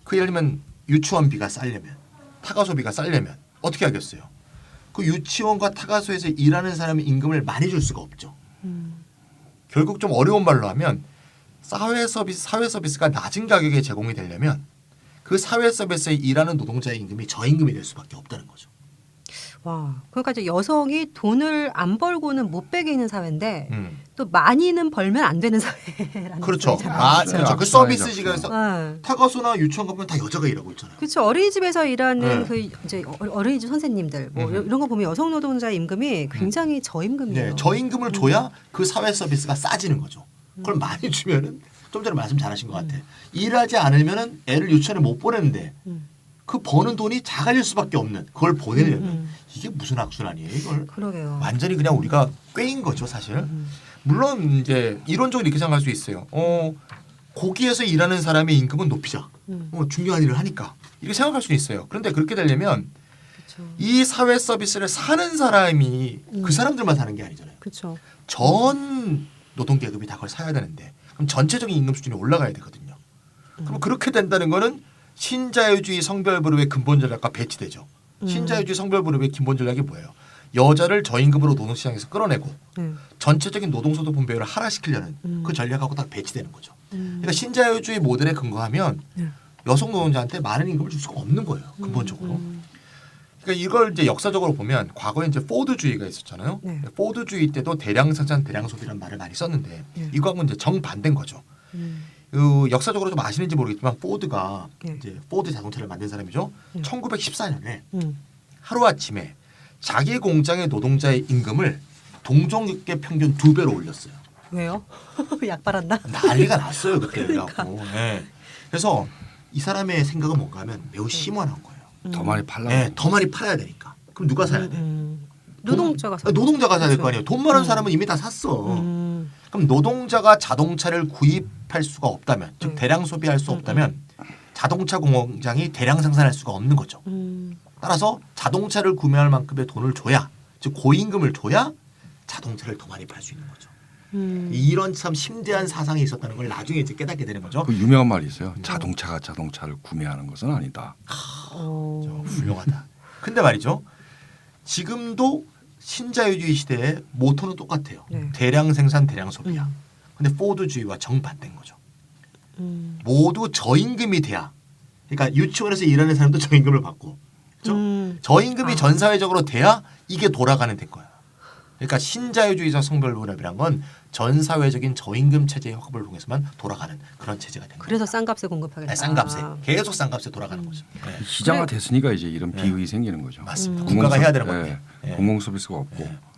그 예를 들면 유치원비가 싸려면 타가소비가 싸려면 어떻게 하겠어요? 그 유치원과 타가소에서 일하는 사람의 임금을 많이 줄 수가 없죠. 결국 좀 어려운 말로 하면 사회 서비스가 낮은 가격에 제공이 되려면 그 사회 서비스에 일하는 노동자의 임금이 저임금이 될 수밖에 없다는 거죠. 와, 그러니까 이제 여성이 돈을 안 벌고는 못 빼게 있는 사회인데 음. 또 많이는 벌면 안 되는 사회라는 그렇죠. 소리잖아요. 그렇죠. 그 서비스직에서 타가소나 유치원 가면 다 여자가 일하고 있잖아요. 그렇죠. 어린이집에서 일하는 네. 그 이제 어린이집 선생님들 뭐 이런 거 보면 여성 노동자의 임금이 굉장히 저임금이에요. 네, 저임금을 줘야 그 사회 서비스가 싸지는 거죠. 그걸 많이 주면은 좀 전에 말씀 잘하신 것 같아. 일하지 않으면은 애를 유치원에 못 보내는데 그 버는 돈이 작아질 수밖에 없는 그걸 보내려면 이게 무슨 악순환이에요 이걸. 그러게요. 완전히 그냥 우리가 꾀인 거죠 사실. 물론 이제 이론적으로 이렇게 생각할 수 있어요. 고기에서 일하는 사람의 임금은 높이자. 중요한 일을 하니까 이렇게 생각할 수 있어요. 그런데 그렇게 되려면 그렇죠. 이 사회 서비스를 사는 사람이 그 사람들만 사는 게 아니잖아요. 그렇죠. 전 노동계급이 다 그걸 사야 되는데 그럼 전체적인 임금 수준이 올라가야 되거든요. 그럼 그렇게 된다는 거는 신자유주의 성별 분업의 근본 전략과 배치되죠. 신자유주의 성별 분업의 근본 전략이 뭐예요? 여자를 저임금으로 노동시장에서 끌어내고 전체적인 노동소득 분배율을 하락시키려는 그 전략하고 딱 배치되는 거죠. 그러니까 신자유주의 모델에 근거하면 여성 노동자한테 많은 임금을 줄 수가 없는 거예요. 근본적으로. 그러니까 이걸 이제 역사적으로 보면 과거에 이제 포드주의가 있었잖아요. 네. 포드주의 때도 대량 생산, 대량 소비라는 말을 많이 썼는데 이거하고는 이제 정반대인 거죠. 역사적으로 좀 아시는지 모르겠지만 포드가 이제 포드 자동차를 만든 사람이죠. 1914년에 하루 아침에 자기 공장의 노동자의 임금을 동종업계 평균 2배로 올렸어요. 왜요? 약 빨았나? 난리가 났어요 그때. 그래갖고. 네. 그래서 이 사람의 생각은 뭔가 하면 매우 심오한 거예요. 더 많이 팔라. 네, 더 많이 팔아야 되니까. 그럼 누가 사야 돼? 노동자가 사. 노동자가 사야 될 거 아니에요. 돈 많은 사람은 이미 다 샀어. 그럼 노동자가 자동차를 구입할 수가 없다면, 즉 대량 소비할 수 없다면 자동차 공장이 대량 생산할 수가 없는 거죠. 따라서 자동차를 구매할 만큼의 돈을 줘야, 즉 고임금을 줘야 자동차를 더 많이 팔 수 있는 거죠. 이런 참 심대한 사상이 있었다는 걸 나중에 이제 깨닫게 되는 거죠. 그 유명한 말이 있어요. 자동차가 자동차를 구매하는 것은 아니다. 훌륭하다. 근데 말이죠. 지금도 신자유주의 시대의 모토는 똑같아요. 대량 생산, 대량 소비야. 근데 포드주의와 정반대인 거죠. 모두 저임금이 돼야. 그러니까 유치원에서 일하는 사람도 저임금을 받고. 그렇죠? 저임금이 전 사회적으로 돼야 이게 돌아가는 된 거야. 그러니까 신자유주의적 성별분업이란 건 전 사회적인 저임금 체제의 확보를 통해서만 돌아가는 그런 체제가 된 거예요. 그래서 싼값에 공급하겠다. 네, 싼값에 계속 싼값에 돌아가는 거죠. 네. 시장화 됐으니까 이제 이런 비극이 생기는 거죠. 맞습니다. 국가가 해야 되는 건데. 네. 공공 서비스가 없고.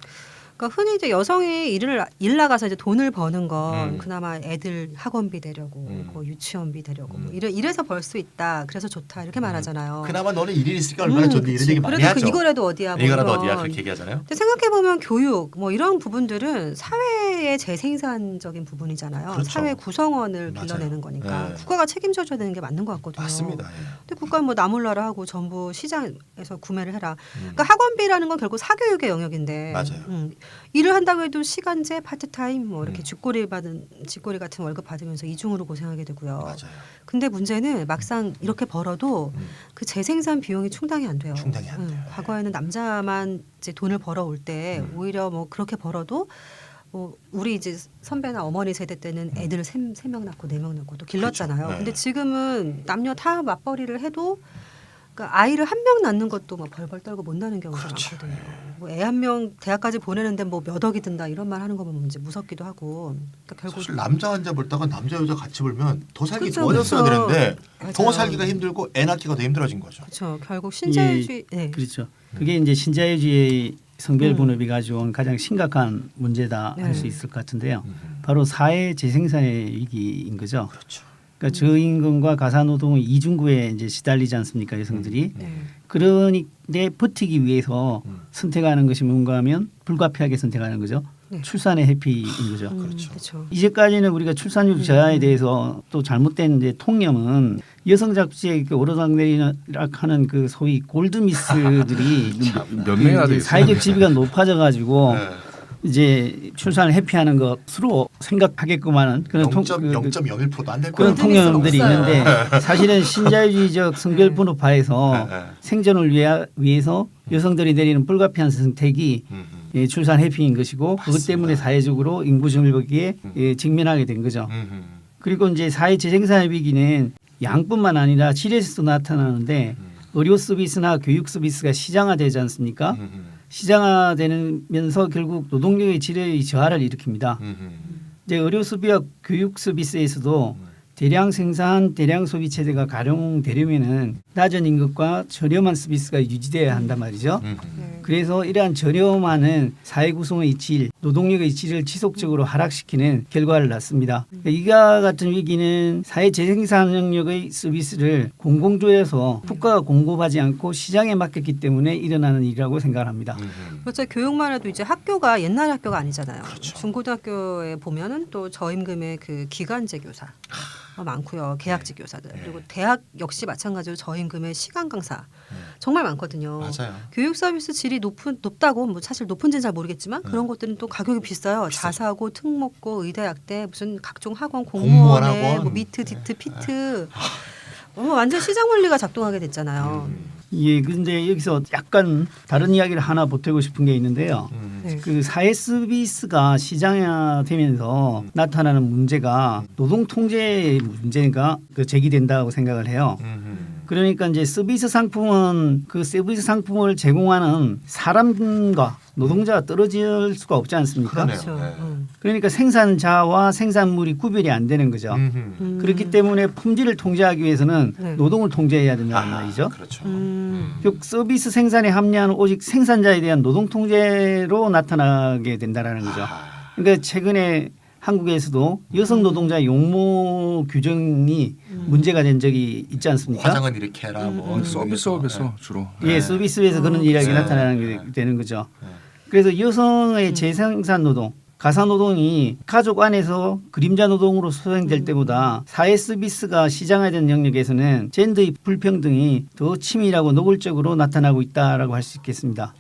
그러니까 흔히 이제 여성이 일 나가서 이제 돈을 버는 건 그나마 애들 학원비 대려고, 뭐 유치원비 대려고, 뭐 이래서 벌 수 있다. 그래서 좋다 이렇게 말하잖아요. 그나마 너는 일이 있으니까 얼마나 좋니 이런 얘기 많이 하죠. 그래도 이거라도 어디야? 뭐 이거라도 이런. 어디야 그렇게 얘기하잖아요. 근데 생각해 보면 교육 뭐 이런 부분들은 사회의 재생산적인 부분이잖아요. 그렇죠. 사회 구성원을 맞아요. 길러내는 거니까 네. 국가가 책임져줘야 되는 게 맞는 것 같거든요. 맞습니다. 예. 근데 국가는 뭐 나몰라라 하고 전부 시장에서 구매를 해라. 그러니까 학원비라는 건 결국 사교육의 영역인데. 맞아요. 일을 한다고 해도 시간제, 파트타임 뭐 이렇게 직고리 같은 월급 받으면서 이중으로 고생하게 되고요. 맞아요. 근데 문제는 막상 이렇게 벌어도 그 재생산 비용이 충당이 안 돼요. 충당이 안 돼요. 과거에는 남자만 이제 돈을 벌어올 때 오히려 뭐 그렇게 벌어도 뭐 우리 이제 선배나 어머니 세대 때는 애들을 3명 낳고 4명 낳고 또 길렀잖아요. 그렇죠. 네. 근데 지금은 남녀 다 맞벌이를 해도 그러니까 아이를 한 명 낳는 것도 막 벌벌 떨고 못 낳는 경우가 그렇죠. 많거든요. 뭐 애 한 명 대학까지 보내는데 뭐 몇 억이 든다 이런 말 하는 거 보면 이제 무섭기도 하고. 그러니까 결국 사실 남자 환자 벌다가 남자 여자 같이 벌면 더 살기 그쵸, 좋아졌어야 그쵸. 되는데 더 맞아요. 살기가 힘들고 애 낳기가 더 힘들어진 거죠. 그렇죠. 결국 신자유주의. 네. 그렇죠. 그게 이제 신자유주의 성별 분업이 가져온 가장 심각한 문제다 할 수 있을 것 같은데요. 바로 사회 재생산의 위기인 거죠. 그렇죠. 그러니까 저임금과 가사노동의 이중구에 이제 시달리지 않습니까 여성들이. 그러니 내 버티기 위해서 선택하는 것이 뭔가 하면 불가피하게 선택하는 거죠. 네. 출산의 해피인 거죠. 그렇죠. 이제까지는 우리가 출산율 저하에 대해서 또 잘못된 이제 통념은 여성 잡지의 오르락내리락 그 소위 골드미스들이 몇 명이나 되겠어요. 사회적 지위가 높아져가지고 네. 이제 출산을 회피하는 것으로 생각하게끔 하는 그런 0.01%도 안 될 그런 거예요. 통념들이 없어요. 있는데 사실은 신자유주의적 성별분업화에서 생존을 위해서 여성들이 내리는 불가피한 선택이 예, 출산 회피인 것이고 그것 때문에 사회적으로 인구 증가에 직면하게 된 거죠. 그리고 이제 사회 재생산의 위기는 양뿐만 아니라 질에서도 나타나는데 의료 서비스나 교육 서비스가 시장화되지 않습니까? 시장화되면서 결국 노동력의 질의 저하를 일으킵니다. 이제 의료 수비와 교육 서비스에서도 대량 생산, 대량 소비 체제가 가용되려면은 낮은 임금과 저렴한 서비스가 유지돼야 한단 말이죠. 그래서 이러한 저렴한 사회 구성의 질, 노동력의 질을 지속적으로 하락시키는 결과를 낳습니다. 이와 같은 위기는 사회 재생산 능력의 서비스를 공공조여서 국가가 공급하지 않고 시장에 맡겼기 때문에 일어나는 일이라고 생각합니다. 그렇죠. 교육만 해도 이제 학교가 옛날 학교가 아니잖아요. 그렇죠. 중고등학교에 보면은 또 저임금의 그 기간제 교사 많고요. 계약직 교사들. 그리고 대학 역시 마찬가지로 저임금의 시간 강사 정말 많거든요. 맞아요. 교육 서비스 질이 높다고 뭐 사실 높은지는 잘 모르겠지만 그런 것들은 또 가격이 비싸요. 자사고, 특목고, 의대약대, 무슨 각종 학원, 공무원의 학원. 뭐 미트, 디트, 피트. 완전 시장 원리가 작동하게 됐잖아요. 예, 근데 여기서 약간 다른 이야기를 하나 보태고 싶은 게 있는데요. 네. 그 사회 서비스가 시장화되면서 나타나는 문제가 노동 통제의 문제가 제기된다고 생각을 해요. 그러니까 이제 서비스 상품은 그 서비스 상품을 제공하는 사람과 노동자가 떨어질 수가 없지 않습니까? 그러네요. 그렇죠. 네. 그러니까 생산자와 생산물이 구별이 안 되는 거죠. 그렇기 때문에 품질을 통제하기 위해서는 네. 노동을 통제해야 된다는 말이죠. 그렇죠. 즉 서비스 생산에 합리하는 오직 생산자에 대한 노동 통제로 나타나게 된다라는 거죠. 그러니까 최근에 한국에서도 여성 노동자 용모 규정이 문제가 된 적이 있지 않습니까? 화장은 이렇게 해라. 뭐 서비스업에서 주로. 예, 서비스에서 그런 이야기 네. 나타나는 게 되는 거죠. 그래서 여성의 재생산 노동, 가사 노동이 가족 안에서 그림자 노동으로 수행될 때보다 사회 서비스가 시장화된 영역에서는 젠더의 불평등이 더 치밀하고 노골적으로 나타나고 있다라고 할 수 있겠습니다.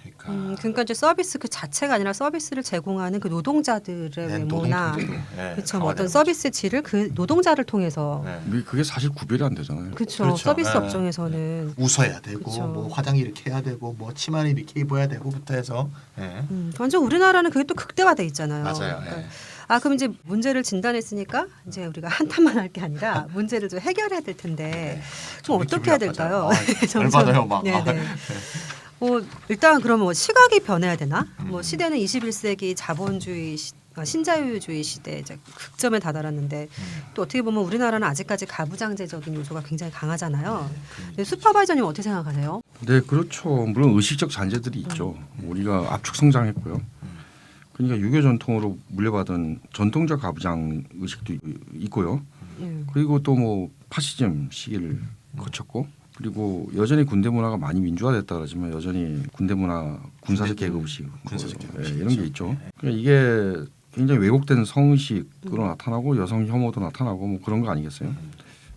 그러니까 이제 서비스 그 자체가 아니라 서비스를 제공하는 그 노동자들의 외모나 그렇죠. 뭐 어떤 서비스 질을 그 노동자를 통해서 그게 사실 구별이 안 되잖아요. 그렇죠. 서비스 업종에서는 웃어야 되고 그쵸. 뭐 화장 이렇게 해야 되고 뭐 치마를 이렇게 입어야 되고부터 해서 완전 우리나라는 그게 또 극대화돼 있잖아요. 맞아요. 그러니까 그럼 이제 문제를 진단했으니까 이제 우리가 한탄만 할 게 아니라 문제를 좀 해결해야 될 텐데 좀 어떻게 해야 될까요? 열받아요 막. 네네. 일단 그러면 뭐 시각이 변해야 되나? 뭐 시대는 21세기 자본주의 신자유주의 시대 이제 극점에 다다랐는데 또 어떻게 보면 우리나라는 아직까지 가부장제적인 요소가 굉장히 강하잖아요. 슈퍼바이저님 어떻게 생각하세요? 네, 그렇죠. 물론 의식적 잔재들이 있죠. 우리가 압축 성장했고요. 그러니까 유교 전통으로 물려받은 전통적 가부장 의식도 있고요. 그리고 또 뭐 파시즘 시기를 거쳤고, 그리고 여전히 군대 문화가 많이 민주화됐다 그러지만 여전히 군대 문화 군사적 계급 의식, 이런 게 있죠. 그러니까 이게 굉장히 왜곡된 성의식으로 나타나고 여성 혐오도 나타나고 뭐 그런 거 아니겠어요?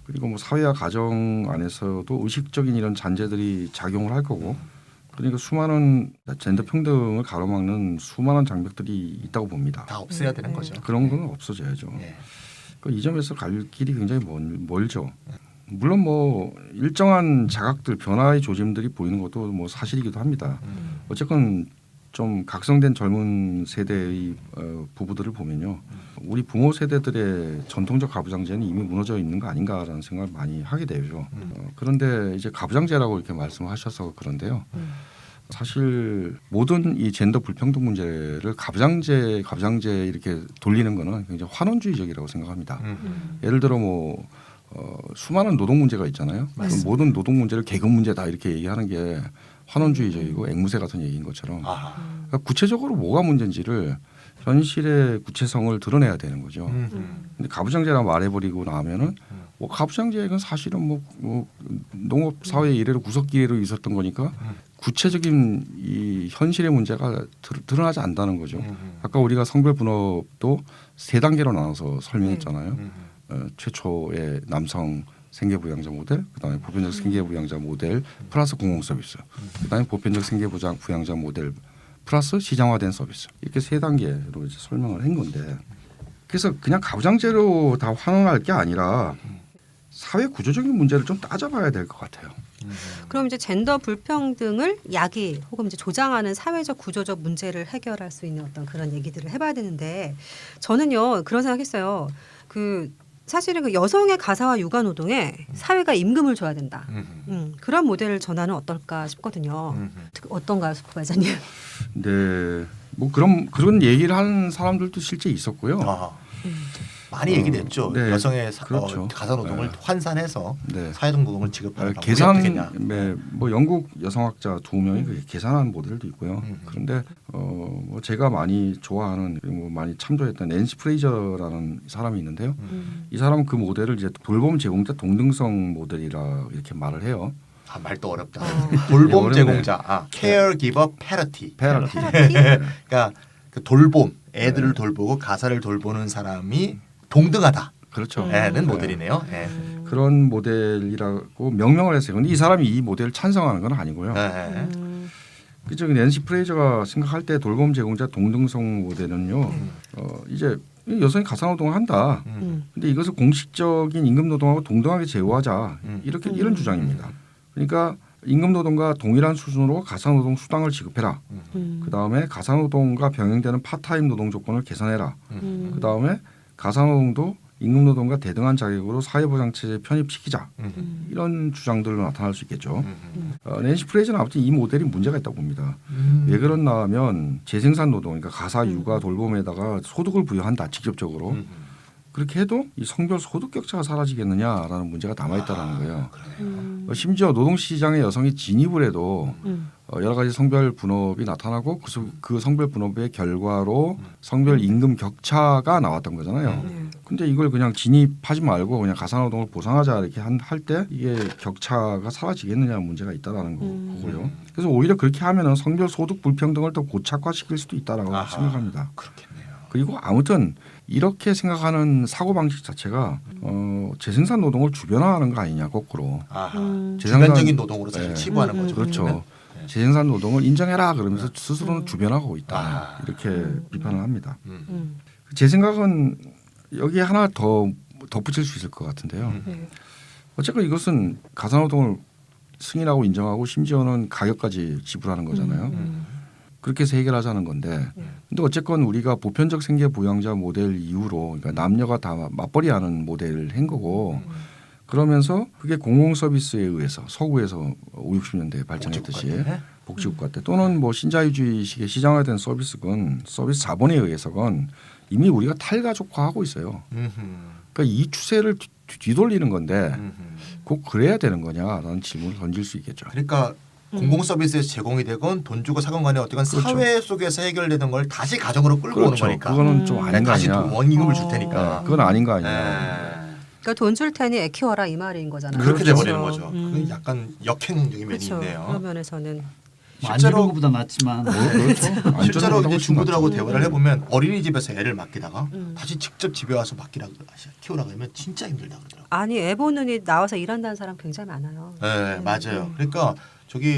그리고 뭐 사회와 가정 안에서도 의식적인 이런 잔재들이 작용을 할 거고, 그러니까 수많은 젠더 평등을 가로막는 수많은 장벽들이 있다고 봅니다. 다 없애야 되는 거죠. 그런 건 없어져야죠. 이 점에서 갈 길이 굉장히 멀죠. 물론 뭐 일정한 자각들, 변화의 조짐들이 보이는 것도 뭐 사실이기도 합니다. 어쨌건 좀 각성된 젊은 세대의 부부들을 보면요, 우리 부모 세대들의 전통적 가부장제는 이미 무너져 있는 거 아닌가라는 생각을 많이 하게 되죠. 그런데 이제 가부장제라고 이렇게 말씀하셔서 그런데요. 사실 모든 이 젠더 불평등 문제를 가부장제 이렇게 돌리는 거는 굉장히 환원주의적이라고 생각합니다. 예를 들어 뭐 수많은 노동 문제가 있잖아요. 모든 노동 문제를 계급 문제다 이렇게 얘기하는 게 환원주의적이고 앵무새 같은 얘기인 것처럼 그러니까 구체적으로 뭐가 문제인지를 현실의 구체성을 드러내야 되는 거죠. 근데 가부장제라 말해버리고 나면은 뭐 가부장제액은 사실은 뭐 농업 사회 이래로 구석기회로 있었던 거니까 구체적인 이 현실의 문제가 드러나지 않는다는 거죠. 아까 우리가 성별 분업도 세 단계로 나눠서 설명했잖아요. 최초의 남성 생계부양자 모델, 그다음에 보편적 생계부양자 모델 플러스 공공서비스, 그다음에 보편적 생계부양자 모델 플러스 시장화된 서비스, 이렇게 세 단계로 이제 설명을 한 건데, 그래서 그냥 가부장제로 다 환원할 게 아니라 사회 구조적인 문제를 좀 따져봐야 될 것 같아요. 그럼 이제 젠더 불평등을 야기 혹은 이제 조장하는 사회적 구조적 문제를 해결할 수 있는 어떤 그런 얘기들을 해봐야 되는데, 저는요 그런 생각했어요. 그 사실은 그 여성의 가사와 육아 노동에 사회가 임금을 줘야 된다. 그런 모델을 전하는 어떨까 싶거든요. 어떤가요, 부회장님? 네, 뭐 그런 얘기를 하는 사람들도 실제 있었고요. 많이 얘기됐죠. 네, 여성의 그렇죠. 가사노동을 환산해서 네. 사회적 노동을 지급하는 방법이 계산, 어떻겠냐. 네, 뭐 영국 여성학자 2명이 그게 계산한 모델도 있고요. 그런데 뭐 제가 많이 좋아하는, 뭐 많이 참조했던 낸시 프레이저라는 사람이 있는데요. 이 사람은 그 모델을 이제 돌봄 제공자 동등성 모델이라 이렇게 말을 해요. 말도 어렵다. 돌봄 어렵네. 제공자, caregiver parity. 페널티. 그러니까 그 돌봄, 애들을 돌보고 가사를 돌보는 사람이 동등하다. 그렇죠. 는 모델이네요. 네. 그런 모델이라고 명명을 했어요. 그런데 이 사람이 이 모델을 찬성하는 건 아니고요. 네. 그죠? 낸시 프레이저가 생각할 때 돌봄 제공자 동등성 모델은요. 이제 여성이 가사노동을 한다. 근데 이것을 공식적인 임금노동하고 동등하게 제어하자. 이런 주장입니다. 그러니까 임금노동과 동일한 수준으로 가사노동 수당을 지급해라. 그다음에 가사노동과 병행되는 파타임 노동 조건을 개선해라. 그다음에 가사노동도 임금노동과 대등한 자격으로 사회보장체제에 편입시키자. 이런 주장들로 나타날 수 있겠죠. 낸시 프레이저는 아무튼 이 모델이 문제가 있다고 봅니다. 왜 그러나 하면 재생산 노동, 그러니까 가사, 육아, 돌봄에다가 소득을 부여한다, 직접적으로. 그렇게 해도 이 성별 소득 격차가 사라지겠느냐라는 문제가 남아있다는 거예요. 심지어 노동시장에 여성이 진입을 해도 여러 가지 성별 분업이 나타나고 그 성별 분업의 결과로 성별 임금 격차가 나왔던 거잖아요. 근데 이걸 그냥 진입하지 말고 그냥 가사노동을 보상하자 이렇게 할 때 이게 격차가 사라지겠느냐 문제가 있다라는 거고요. 그래서 오히려 그렇게 하면은 성별 소득 불평등을 더 고착화시킬 수도 있다라고 생각합니다. 그렇겠네요. 그리고 아무튼 이렇게 생각하는 사고 방식 자체가 재생산 노동을 주변화하는 거 아니냐, 거꾸로. 주변적인 노동으로 사실 치부하는 거죠. 그렇죠. 재생산 노동을 인정해라 그러면서 스스로는 주변하고 있다, 이렇게 비판을 합니다. 제 생각은 여기에 하나 더 덧붙일 수 있을 것 같은데요. 어쨌건 이것은 가사노동을 승인하고 인정하고 심지어는 가격까지 지불하는 거잖아요. 그렇게 해서 해결하자는 건데, 근데 어쨌건 우리가 보편적 생계 부양자 모델 이후로, 그러니까 남녀가 다 맞벌이하는 모델을 한 거고, 그러면서 그게 공공 서비스에 의해서 서구에서 5, 60년대에 발전했듯이 복지국가 때 또는 뭐 신자유주의식의 시장화된 서비스 자본에 의해서건 이미 우리가 탈가족화하고 있어요. 그러니까 이 추세를 뒤돌리는 건데 꼭 그래야 되는 거냐라는 질문을 던질 수 있겠죠. 그러니까 공공 서비스에서 제공이 되건 돈 주고 사건 간에 어쨌건 사회 속에서 해결되던 걸 다시 가정으로 끌고 오는 거니까. 그거는 좀 아닌 거 다시 아니냐. 원임금을 줄 테니까. 그건 아닌 거 아니냐. 그러니까 돈 줄 테니 애 키워라 이 말인 거잖아요. 그렇게 돼버리는 거죠. 그건 약간 역행적인 면이 그렇죠. 있네요. 그런 면에서는 안 주는 것보다 낫지만. 그렇죠. 실제로 이제 중부들하고 대화를 해보면 어린이집에서 애를 맡기다가 다시 직접 집에 와서 키우라 그러면 진짜 힘들다 그러더라고요. 아니 애 보느니 나와서 일한다는 사람 굉장히 많아요. 네, 맞아요. 그러니까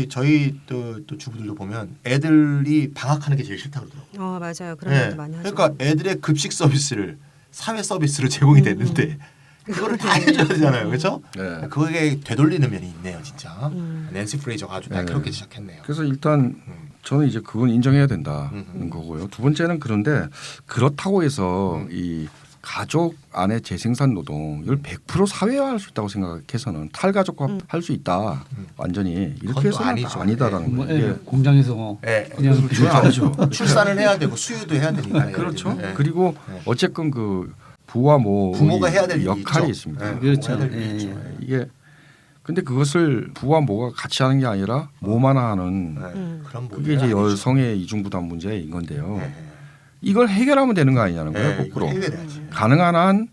저희 또 주부들도 보면 애들이 방학하는 게 제일 싫다 그러더라고요. 맞아요. 그런 것도 많이 하죠. 그러니까 애들의 급식 서비스를 사회 서비스로 제공이 됐는데 그거를 다 해줘야 되잖아요, 그렇죠? 네. 그게 되돌리는 면이 있네요, 진짜. 낸시 프레이저가 아주 날카롭게 시작했네요. 그래서 일단 저는 이제 그건 인정해야 된다는 거고요. 두 번째는 그런데 그렇다고 해서 이 가족 안에 재생산 노동을 100% 사회화할 수 있다고 생각해서는 탈가족화 할 수 있다, 완전히 이렇게 해서는 아니다라는 뭐, 거예요. 공장에서 그냥 그렇죠. 출산을 해야 되고 수유도 해야 되니까. 그렇죠. 그리고 어쨌건 그 부와 부모가 해야 될 역할이 일이 있습니다. 그렇죠. 이게 근데 그것을 부와 모가 같이 하는 게 아니라 모만 하는 그게 이제 여성의 이중 부담 문제인 건데요. 이걸 해결하면 되는 거 아니냐는 거예요, 거꾸로. 가능한 한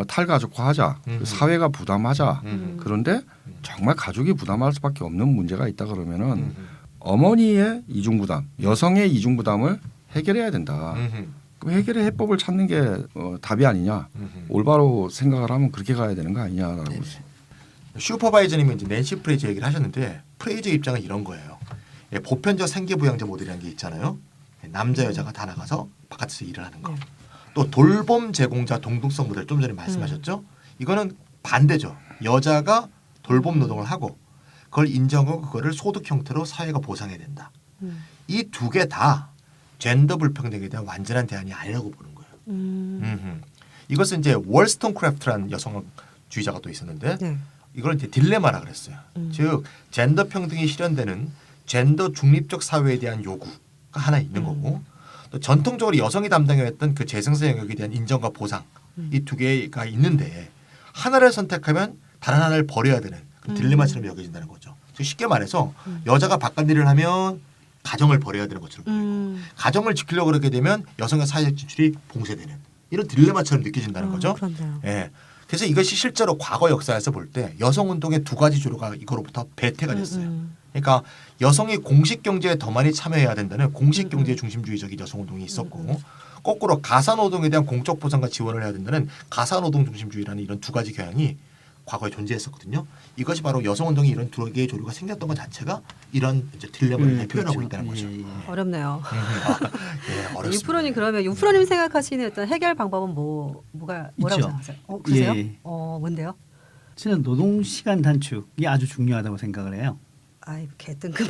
탈가족화하자, 사회가 부담하자. 그런데 정말 가족이 부담할 수밖에 없는 문제가 있다 그러면은 어머니의 이중부담, 여성의 이중부담을 해결해야 된다. 그럼 해결의 해법을 찾는 게 답이 아니냐. 올바로 생각을 하면 그렇게 가야 되는 거 아니냐라고. 슈퍼바이저님은 이제 낸시 프레이저 얘기를 하셨는데 프레이저 입장은 이런 거예요. 예, 보편적 생계부양자 모델이라는 게 있잖아요. 남자 여자가 다 나가서 바깥에서 일을 하는 거. 또 돌봄 제공자 동등성 모델 좀 전에 말씀하셨죠. 이거는 반대죠. 여자가 돌봄 노동을 하고 그걸 인정하고 그거를 소득 형태로 사회가 보상해야 된다. 이 두 개 다 젠더 불평등에 대한 완전한 대안이 아니라고 보는 거예요. 이것은 이제 월스톤 크래프트라는 여성주의자가 또 있었는데 이걸 이제 딜레마라 그랬어요. 즉 젠더 평등이 실현되는 젠더 중립적 사회에 대한 요구가 하나 있는 거고 또 전통적으로 여성이 담당해왔던 그 재생산 영역에 대한 인정과 보상 이 두 개가 있는데 하나를 선택하면 다른 하나를 버려야 되는 그 딜레마처럼 여겨진다는 거죠. 즉 쉽게 말해서 여자가 바깥 일을 하면 가정을 버려야 되는 것처럼 보이고 가정을 지키려고 그러게 되면 여성의 사회적 진출이 봉쇄되는 이런 딜레마처럼 느껴진다는 거죠. 그렇네요. 예. 그래서 이것이 실제로 과거 역사에서 볼 때 여성 운동의 두 가지 주로가 이거로부터 배태가 됐어요. 그러니까 여성이 공식 경제에 더 많이 참여해야 된다는 공식 경제 중심주의적인 여성 운동이 있었고 거꾸로 가사 노동에 대한 공적 보상과 지원을 해야 된다는 가사 노동 중심주의라는 이런 두 가지 경향이 과거에 존재했었거든요. 이것이 바로 여성 운동이 이런 두 개의 조류가 생겼던 것 자체가 이런 이제 딜레마를 표현하고 그렇죠. 있다는 거죠. 어렵네요. 예, 어렵습니다. 유프로님 그러면 유프로님 생각하시는 어떤 해결 방법은 뭐라고 있죠. 생각하세요? 그러세요? 예. 뭔데요? 저는 노동 시간 단축이 아주 중요하다고 생각을 해요. 아이 개뜬금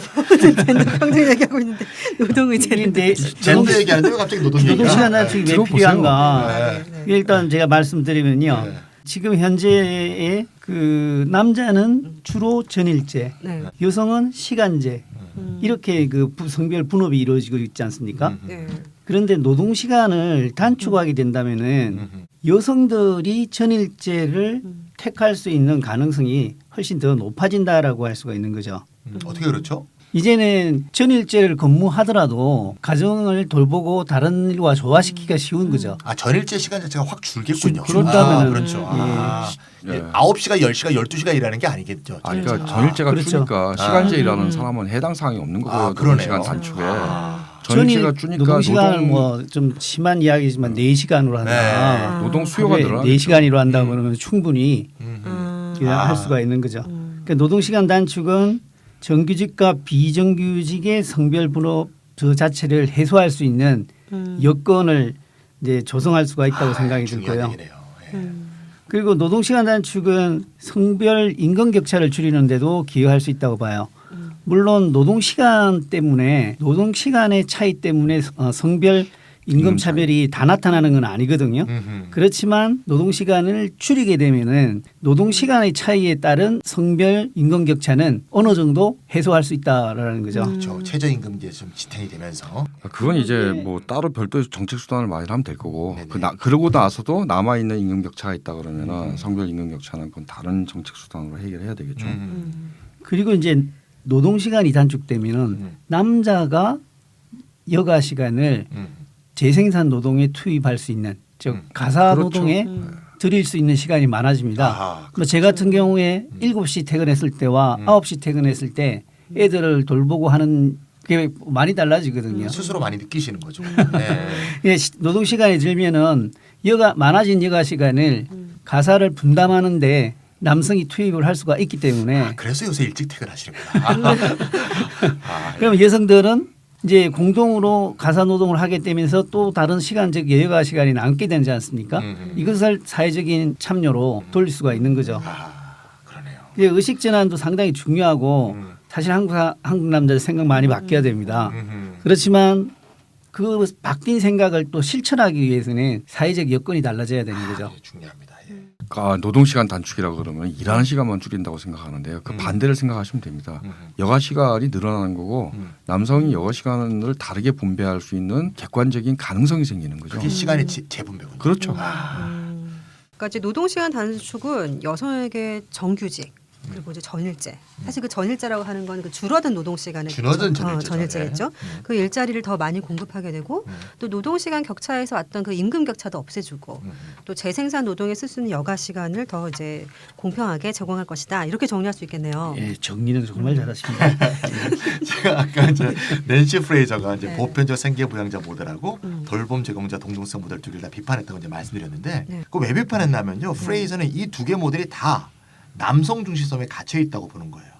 평등 얘기하고 있는데 노동의 근데 젠더 얘기하는데 왜 갑자기 노동 얘기가? 노동 시간 단축이 왜 들어보세요. 필요한가? 네. 일단 제가 말씀드리면요. 네. 지금 현재의 그 남자는 주로 전일제, 네. 여성은 시간제 이렇게 그 성별 분업이 이루어지고 있지 않습니까? 네. 그런데 노동 시간을 단축하게 된다면은 여성들이 전일제를 택할 수 있는 가능성이 훨씬 더 높아진다라고 할 수가 있는 거죠. 어떻게 그렇죠? 이제는 전일제를 근무하더라도 가정을 돌보고 다른 일과 조화시키기가 쉬운 거죠. 아 전일제 시간 자체가 확 줄겠군요. 그렇다면은, 그렇죠. 예. 9시가 10시가 12시가 일하는 게 아니겠죠. 그러니까 전일제가 그렇죠. 주니까 시간제 일하는 사람은 해당 사항이 없는 거고요. 노동 그러네요. 시간 단축에. 전일 전일제가 주니까 노동 시간을 노동 뭐 좀 심한 이야기지만 4시간으로 한다. 노동 수요가 늘어나. 4시간으로 한다고 그러면 충분히 아. 할 수가 있는 거죠. 그러니까 노동 시간 단축은 정규직과 비정규직의 성별 분업 저 자체를 해소할 수 있는 여건을 이제 조성할 수가 있다고 생각이 중요한 들고요. 얘기네요. 예. 그리고 노동 시간 단축은 성별 임금 격차를 줄이는 데도 기여할 수 있다고 봐요. 물론 노동 시간 때문에 노동 시간의 차이 때문에 성별 임금 차별이 다 나타나는 건 아니거든요. 그렇지만 노동 시간을 줄이게 되면은 노동 시간의 차이에 따른 성별 임금 격차는 어느 정도 해소할 수 있다라는 거죠. 그렇죠. 최저임금 이제 좀 지탱이 되면서 그건 이제 뭐 따로 별도의 정책 수단을 마련하면 될 거고 네네. 그러고 나서도 남아 있는 임금 격차가 있다 그러면은 성별 임금 격차는 그건 다른 정책 수단으로 해결해야 되겠죠. 그리고 이제 노동 시간이 단축되면은 남자가 여가 시간을 재생산 노동에 투입할 수 있는 즉 가사 그렇죠. 노동에 드릴 수 있는 시간이 많아집니다. 아하, 뭐 제 같은 경우에 7시 퇴근했을 때와 9시 퇴근했을 때 애들을 돌보고 하는 게 많이 달라지거든요. 스스로 많이 느끼시는 거죠. 네. 예, 노동 시간이 들면은 많아진 여가 시간을 가사를 분담하는데 남성이 투입을 할 수가 있기 때문에 그래서 요새 일찍 퇴근하시는구나. 그러면 여성들은 이제 공동으로 가사 노동을 하게 되면서 또 다른 시간적 여가 시간이 남게 되지 않습니까? 이것을 사회적인 참여로 돌릴 수가 있는 거죠. 그러네요. 이제 의식 전환도 상당히 중요하고 사실 한국 남자들 생각 많이 바뀌어야 됩니다. 그렇지만 그 바뀐 생각을 또 실천하기 위해서는 사회적 여건이 달라져야 되는 거죠. 예, 중요합니다. 예. 노동 시간 단축이라고 그러면 일하는 시간만 줄인다고 생각하는데요. 그 반대를 생각하시면 됩니다. 여가 시간이 늘어나는 거고 남성이 여가 시간을 다르게 분배할 수 있는 객관적인 가능성이 생기는 거죠. 그게 시간의 재분배군요. 그렇죠. 그러니까 이제 노동 시간 단축은 여성에게 정규직 그리고 이제 전일제. 사실 그 전일제라고 하는 건 그 줄어든 노동 시간을 줄어든 전일제죠. 전일제겠죠. 그 일자리를 더 많이 공급하게 되고 또 노동 시간 격차에서 왔던 그 임금 격차도 없애주고 또 재생산 노동에 쓸 수 있는 여가 시간을 더 이제 공평하게 제공할 것이다. 이렇게 정리할 수 있겠네요. 예, 정리는 정말 잘하십니다. 제가 아까 이제 낸시 프레이저가 이제 보편적 생계부양자 모델하고 돌봄 제공자 동등성 모델 두 개를 다 비판했다고 이제 말씀드렸는데 그 왜 비판했냐면요. 프레이저는 이 두 개 모델이 다 남성 중시성에 갇혀 있다고 보는 거예요.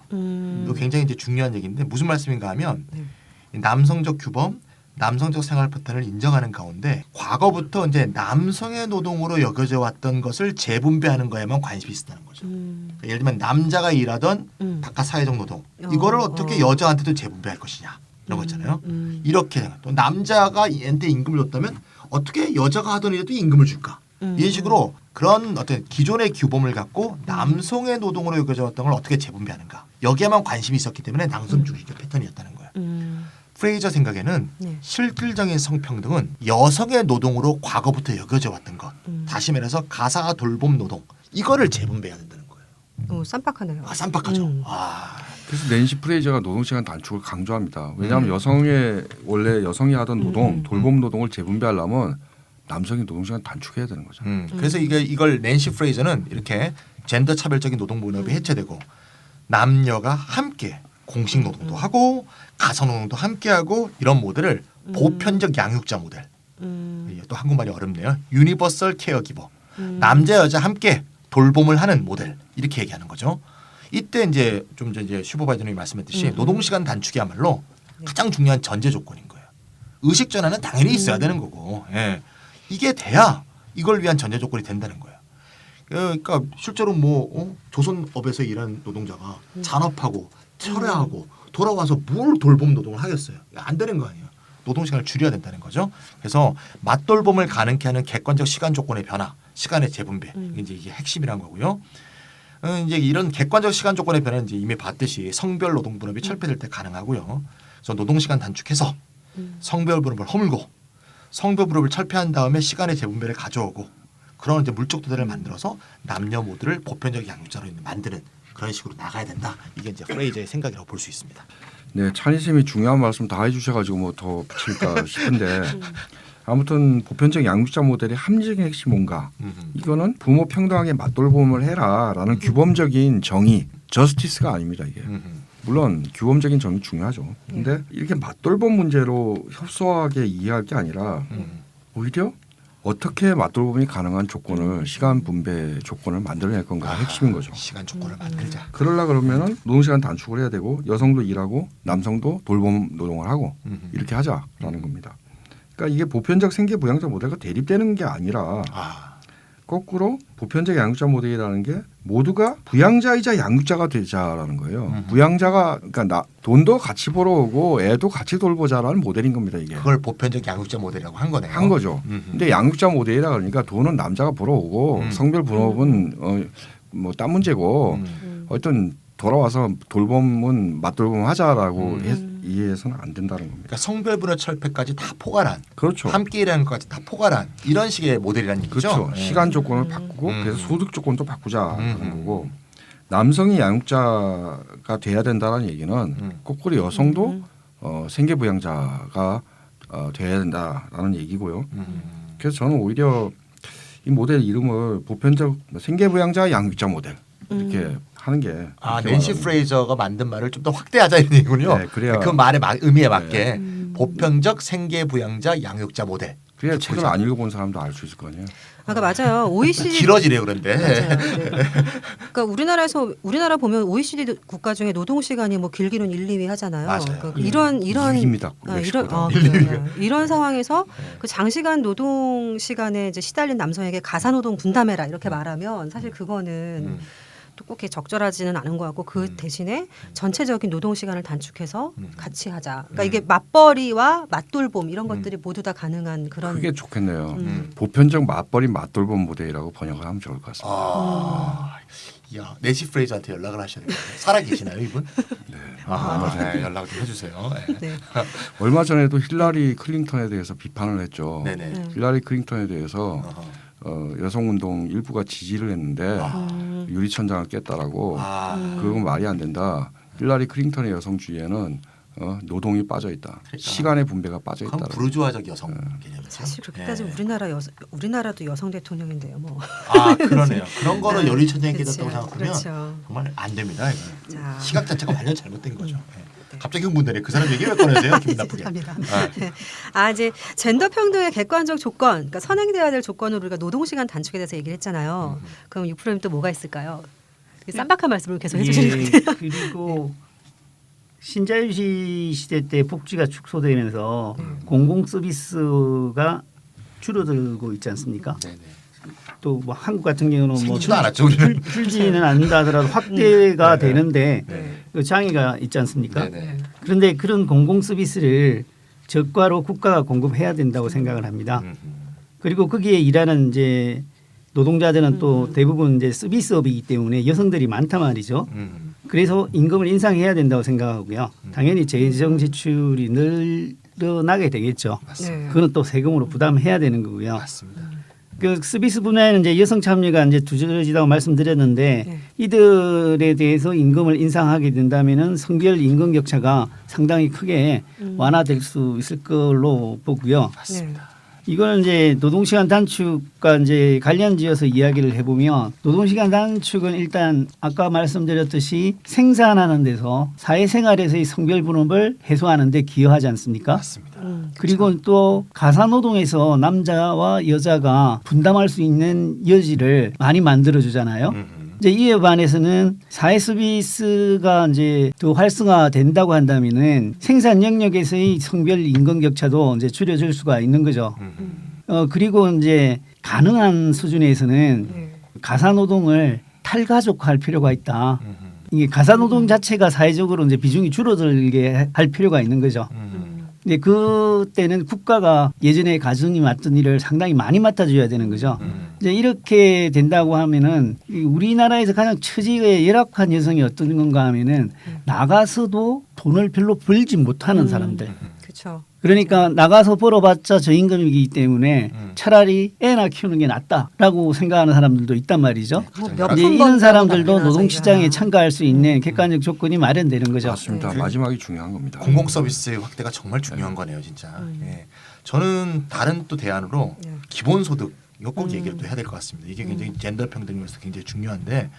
이거 굉장히 이제 중요한 얘기인데 무슨 말씀인가 하면 이 남성적 규범, 남성적 생활 패턴을 인정하는 가운데 과거부터 이제 남성의 노동으로 여겨져 왔던 것을 재분배하는 거에만 관심이 있었다는 거죠. 그러니까 예를 들면 남자가 일하던 바깥 사회적 노동 이거를 어떻게 여자한테도 재분배할 것이냐 이런 거 있잖아요. 이렇게 또 남자가 얘한테 임금을 줬다면 어떻게 여자가 하던 일에도 임금을 줄까? 이런 식으로 그런 어떤 기존의 규범을 갖고 남성의 노동으로 여겨져 왔던 걸 어떻게 재분배하는가 여기에만 관심이 있었기 때문에 남성 중시적 패턴이었다는 거예요. 프레이저 생각에는 실질적인 성평등은 여성의 노동으로 과거부터 여겨져 왔던 것 다시 말해서 가사 돌봄 노동 이거를 재분배해야 된다는 거예요. 쌈박하네요. 쌈박하죠. 그래서 낸시 프레이저가 노동시간 단축을 강조합니다. 왜냐하면 여성의 원래 여성이 하던 노동, 돌봄 노동을 재분배하려면 남성이 노동시간 단축해야 되는 거죠. 그래서 이걸 낸시 프레이저는 이렇게 젠더 차별적인 노동 분업이 해체되고 남녀가 함께 공식 노동도 하고 가사 노동도 함께 하고 이런 모델을 보편적 양육자 모델. 또 한국말이 어렵네요. 유니버설 케어기버. 남자 여자 함께 돌봄을 하는 모델 이렇게 얘기하는 거죠. 이때 이제 좀 전에 이제 슈퍼바이저님이 말씀했듯이 노동시간 단축이야말로 가장 중요한 전제 조건인 거예요. 의식 전환은 당연히 있어야 되는 거고. 예. 이게 돼야 이걸 위한 전제 조건이 된다는 거예요. 그러니까 실제로 조선업에서 일하는 노동자가 잔업하고 철회하고 돌아와서 뭘 돌봄 노동을 하겠어요. 안 되는 거 아니에요. 노동 시간을 줄여야 된다는 거죠. 그래서 맞돌봄을 가능케 하는 객관적 시간 조건의 변화, 시간의 재분배 이제 이게 핵심이란 거고요. 이제 이런 객관적 시간 조건의 변화는 이제 이미 봤듯이 성별 노동 분업이 철폐될 때 가능하고요. 그래서 노동 시간 단축해서 성별 분업을 허물고 성별 분업을 철폐한 다음에 시간의 재분배를 가져오고 그런 이제 물적 도대를 만들어서 남녀 모두를 보편적 양육자로 만드는 그런 식으로 나가야 된다. 이게 이제 프레이저의 생각이라고 볼 수 있습니다. 네, 찬희 쌤이 중요한 말씀 다 해주셔가지고 뭐 더 붙일까 싶은데 아무튼 보편적 양육자 모델의 함정의 핵심 뭔가 이거는 부모 평등하게 맞돌봄을 해라라는 규범적인 정의, 저스티스가 아닙니다 이게. 물론 규범적인 정의 중요하죠. 근데 이렇게 맞돌봄 문제로 협소하게 이해할 게 아니라 오히려 어떻게 맞돌봄이 가능한 조건을 시간 분배 조건을 만들어낼 건가 핵심인 거죠. 시간 조건을 만들자. 그러려 그러면은 노동시간 단축을 해야 되고 여성도 일하고 남성도 돌봄 노동을 하고 이렇게 하자라는 겁니다. 그러니까 이게 보편적 생계부양자 모델과 대립되는 게 아니라 거꾸로 보편적 양육자 모델이라는 게 모두가 부양자이자 양육자가 되자라는 거예요. 부양자가 그러니까 돈도 같이 벌어오고 애도 같이 돌보자라는 모델인 겁니다 이게. 그걸 보편적 양육자 모델이라고 한 거네요. 한 거죠. 근데 양육자 모델이라 그러니까 돈은 남자가 벌어오고 성별 분업은 뭐 딴 문제고 어떤 돌아와서 돌봄은 맞돌봄 하자라고 이해해서는 안 된다는 겁니다. 그러니까 성별 분업 철폐까지 다 포괄한. 그렇죠. 함께 일하는 것까지 다 포괄한 이런 식의 모델이라는 얘기죠. 그렇죠. 네. 시간 조건을 바꾸고 그래서 소득 조건도 바꾸자는 거고 남성이 양육자가 돼야 된다는 얘기는 거꾸로 여성도 생계부양자가 돼야 된다라는 얘기고요. 그래서 저는 오히려 이 모델 이름을 보편적 생계부양자 양육자 모델 이렇게 하는 게 낸시 프레이저가 만든 말을 좀 더 확대하자 이런 얘기군요. 네, 그래야 그 말의 의미에 맞게 보편적 생계부양자 양육자 모델. 그래야 책을 안 읽어본 사람도 알 수 있을 거 아니에요. 아까 맞아요. OECD 길어지래요 그런데. 맞아요. 네. 그러니까 우리나라 보면 OECD 국가 중에 노동 시간이 뭐 길기는 1, 2위 하잖아요. 맞아요. 그러니까 이런 2위입니다. 이런 상황에서 그 장시간 노동 시간에 이제 시달린 남성에게 가사 노동 분담해라 이렇게 말하면 사실 그거는 또 꼭 적절하지는 않은 것 같고 그 대신에 전체적인 노동 시간을 단축해서 같이 하자. 그러니까 이게 맞벌이와 맞돌봄 이런 것들이 모두 다 가능한 그런. 그게 좋겠네요. 보편적 맞벌이 맞돌봄 모델이라고 번역을 하면 좋을 것 같습니다. 야, 낸시 프레이저한테 연락을 하셔야 돼요. 살아 계시나요 이분? 네. 네, 연락 좀 해주세요. 네. 얼마 전에도 힐러리 클린턴에 대해서 비판을 했죠. 네네. 힐러리 클린턴에 대해서 여성운동 일부가 지지를 했는데 유리천장을 깼다라고 그건 말이 안 된다. 힐러리 클린턴의 여성주의에는 노동이 빠져 있다. 그러니까. 시간의 분배가 빠져 있다. 그건 부르주아적 여성 개념이죠. 사실 그렇게 따지면 우리나라도 여성 대통령인데요. 뭐. 아 그러네요. 그런 거를 연립천장에 그렇죠. 깨졌다고 생각하면 그렇죠. 정말 안 됩니다. 이거. 자. 시각 자체가 완전 잘못된 거죠. 네. 갑자기 흥분되네. 그 사람 얘기 왜 꺼내세요? 기분 나쁘게. 죄송합니다. 이제 젠더 평등의 객관적 조건, 그러니까 선행돼야 될 조건으로 우리가 노동시간 단축에 대해서 얘기를 했잖아요. 그럼 유프로님 또 뭐가 있을까요? 쌈박한 말씀을 계속 해주시는 것 같아요. 그리고 신자유주의 시대 때 복지가 축소되면서 공공 서비스가 줄어들고 있지 않습니까? 네네. 또 뭐 한국 같은 경우는 뭐 생기지도 않았죠, 우리는. 줄지는 않는다 하더라도 확대가 네. 되는데 네. 그 장애가 있지 않습니까? 네네. 그런데 그런 공공 서비스를 저가로 국가가 공급해야 된다고 생각을 합니다. 그리고 거기에 일하는 이제 노동자들은 또 대부분 이제 서비스업이기 때문에 여성들이 많단 말이죠. 그래서 임금을 인상해야 된다고 생각하고요. 당연히 재정 지출이 늘어나게 되겠죠. 맞습니다. 그건 또 세금으로 부담해야 되는 거고요. 맞습니다. 그 서비스 분야에는 이제 여성 참여가 이제 두저지다고 말씀드렸는데 네. 이들에 대해서 임금을 인상하게 된다면은 성별 임금 격차가 상당히 크게 완화될 수 있을 걸로 보고요. 맞습니다. 이걸 이제 노동시간 단축과 이제 관련지어서 이야기를 해보면 노동시간 단축은 일단 아까 말씀드렸듯이 생산하는 데서 사회생활에서의 성별 분업을 해소하는 데 기여하지 않습니까? 맞습니다. 그리고 또 가사노동에서 남자와 여자가 분담할 수 있는 여지를 많이 만들어주잖아요. 이제 이에 반해서는 사회 서비스가 이제 더 활성화된다고 한다면은 생산 영역에서의 성별 임금 격차도 이제 줄여줄 수가 있는 거죠. 그리고 이제 가능한 수준에서는 가사노동을 탈가족화할 필요가 있다. 이게 가사노동 자체가 사회적으로 이제 비중이 줄어들게 할 필요가 있는 거죠. 근데 그때는 국가가 예전에 가정이 맡던 일을 상당히 많이 맡아줘야 되는 거죠. 이제 이렇게 된다고 하면은 우리나라에서 가장 처지가 열악한 여성이 어떤 건가 하면은 나가서도 돈을 별로 벌지 못하는 사람들. 그렇죠. 그러니까 나가서 벌어봤자 저임금이기 때문에 차라리 애나 키우는 게 낫다라고 생각하는 사람들도 있단 말이죠. 이제 이런 사람들도 노동시장에 참가할 수 있는 객관적 조건이 마련되는 거죠. 맞습니다. 마지막이 중요한 겁니다. 공공 서비스 확대가 정말 중요한 거네요, 진짜. 예. 저는 다른 또 대안으로 기본소득 이거 꼭 얘기를 또 해야 될 것 같습니다. 이게 굉장히 젠더 평등에서 굉장히 중요한데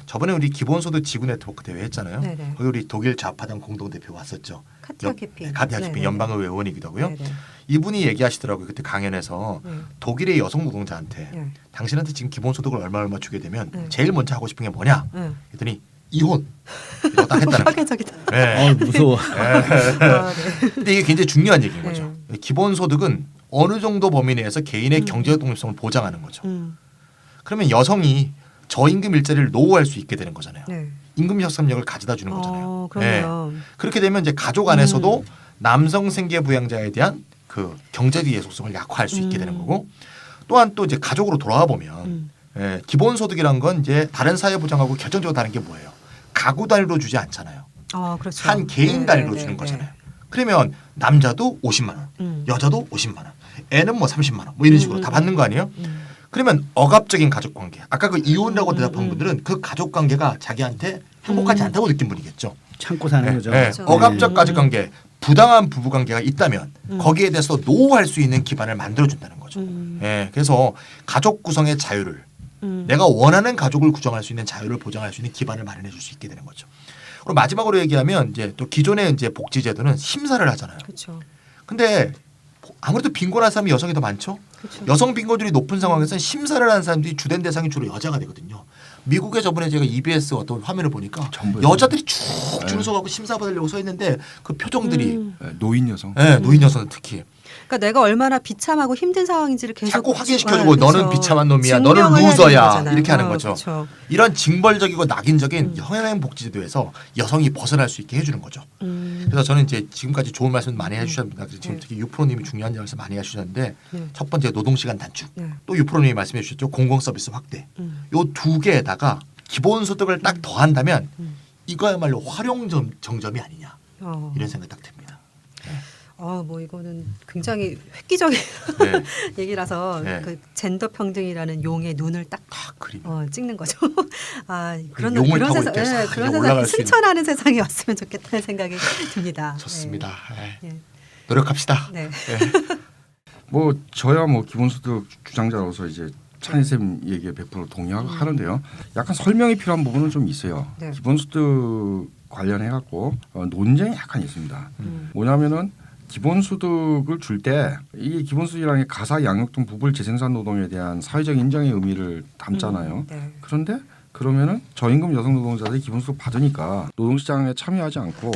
저번에 우리 기본소득 지구 네트워크 대회 했잖아요. 네네. 거기 우리 독일 좌파당 공동대표 왔었죠. 카티아 캐핀. 카티아 캐핀 연방의회 의원이기도 하고요. 네네. 이분이 얘기하시더라고요. 그때 강연에서 독일의 여성 노동자한테 당신한테 지금 기본소득을 얼마 주게 되면 제일 먼저 하고 싶은 게 뭐냐? 그랬더니 이혼. 이거 딱 했다는 거예요. 파괴적이다. 네. 무서워. 근데 이게 굉장히 중요한 얘기인 거죠. 기본소득은 어느 정도 범위 내에서 개인의 경제적 독립성을 보장하는 거죠. 그러면 여성이 저임금 일자리를 노후할 수 있게 되는 거잖아요. 네. 임금 협상력을 가져다 주는 거잖아요. 그러네요. 그렇게 되면 이제 가족 안에서도 남성 생계 부양자에 대한 그 경제적 예속성을 약화할 수 있게 되는 거고 또한 또 이제 가족으로 돌아와 보면 기본소득이란 건 이제 다른 사회 보장하고 결정적으로 다른 게 뭐예요? 가구 단위로 주지 않잖아요. 그렇죠. 한 개인 단위로 주는 거잖아요. 그러면 남자도 50만 원, 여자도 50만 원, 애는 뭐 30만 원, 뭐 이런 식으로 다 받는 거 아니에요? 그러면 억압적인 가족 관계. 아까 그 이혼이라고 대답한 분들은 그 가족 관계가 자기한테 행복하지 않다고 느낀 분이겠죠. 참고 사는 거죠. 그렇죠. 억압적 가족 관계, 부당한 부부 관계가 있다면 거기에 대해서 노후할 수 있는 기반을 만들어 준다는 거죠. 그래서 가족 구성의 자유를 내가 원하는 가족을 구성할 수 있는 자유를 보장할 수 있는 기반을 마련해 줄 수 있게 되는 거죠. 그리고 마지막으로 얘기하면 이제 또 기존의 이제 복지제도는 심사를 하잖아요. 그렇죠. 근데 아무래도 빈곤한 사람이 여성이 더 많죠. 그렇죠. 여성 빈곤율이 높은 상황에서는 심사를 하는 사람들이 주된 대상이 주로 여자가 되거든요. 미국에 저번에 제가 EBS 어떤 화면을 보니까 여자들이 쭉 줄을 서가고 심사 받으려고 서 있는데 그 표정들이 노인 여성. 노인 여성은 특히 그러니까 내가 얼마나 비참하고 힘든 상황인지를 계속 자꾸 확인시켜주고 그렇죠. 너는 비참한 놈이야, 너는 증명을 해야 되는 루저야 거잖아요. 이렇게 하는 거죠. 그렇죠. 이런 징벌적이고 낙인적인 현행복지제도에서 여성이 벗어날 수 있게 해주는 거죠. 그래서 저는 이제 지금까지 좋은 말씀 많이 해주셨습니다. 그래서 지금 특히 유프로님이 중요한 말씀 많이 해주셨는데 첫 번째 노동시간 단축, 또 유프로님이 말씀해 주셨죠 공공서비스 확대. 요 두 개에다가 기본소득을 딱 더한다면 이거야말로 활용 정점이 아니냐 이런 생각 딱 듭니다. 뭐 이거는 굉장히 획기적인 네. 얘기라서 네. 그 젠더 평등이라는 용의 눈을 딱 그림. 찍는 거죠. 그런 용을 그런 타고 세상, 이렇게 싹 그런 올라갈 세상이 수 있는. 승천하는 세상이 왔으면 좋겠다는 생각이 듭니다. 좋습니다. 네. 노력합시다. 네. 뭐 저야 뭐 기본소득 주장자로서 이제 찬희쌤 얘기에 100% 동의하는데요. 약간 설명이 필요한 부분은 좀 있어요. 네. 기본소득 관련해 갖고 논쟁이 약간 있습니다. 뭐냐면은 기본소득을 줄 때 이 기본소득이라는 게 가사 양육 등 부불 재생산 노동에 대한 사회적 인정의 의미를 담잖아요. 네. 그런데 그러면은 저임금 여성 노동자들이 기본소득 받으니까 노동시장에 참여하지 않고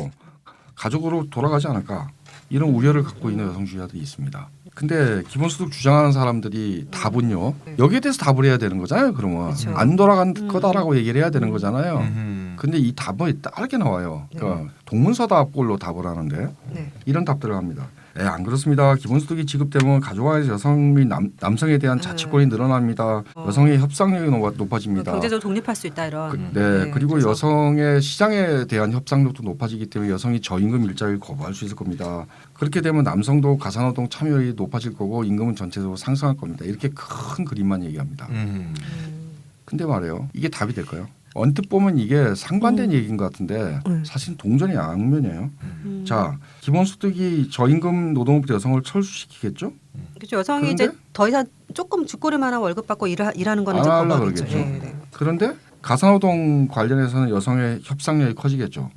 가족으로 돌아가지 않을까 이런 우려를 갖고 있는 여성주의자들이 있습니다. 근데 기본소득 주장하는 사람들이 답은요. 여기에 대해서 답을 해야 되는 거잖아요. 그러면 그렇죠. 안 돌아간 거다라고 얘기를 해야 되는 거잖아요. 음. 근데 이 답이 다르게 나와요. 그러니까 동문서답꼴로 답을 하는데 네. 이런 답들을 합니다. 네, 안 그렇습니다. 기본소득이 지급되면 가족 안에서 여성 및 남성에 대한 자치권이 늘어납니다. 여성의 협상력이 높아집니다. 경제적으로 독립할 수 있다 이런. 그리고 그래서. 여성의 시장에 대한 협상력도 높아지기 때문에 여성이 저임금 일자리를 거부할 수 있을 겁니다. 그렇게 되면 남성도 가사노동 참여율이 높아질 거고 임금은 전체적으로 상승할 겁니다. 이렇게 큰 그림만 얘기합니다. 근데 말이에요. 이게 답이 될까요? 언뜻 보면 이게 상반된 얘기인 것 같은데 사실 동전의 양면이에요. 자, 기본소득이 저임금 노동부터 여성을 철수시키겠죠? 그렇죠. 여성이 그런데? 이제 더 이상 조금 죽고를만한 월급 받고 일하는 거는 안 이제 하려고 거부하겠죠. 그러겠죠. 네, 네. 그런데 가사노동 관련해서는 여성의 협상력이 커지겠죠.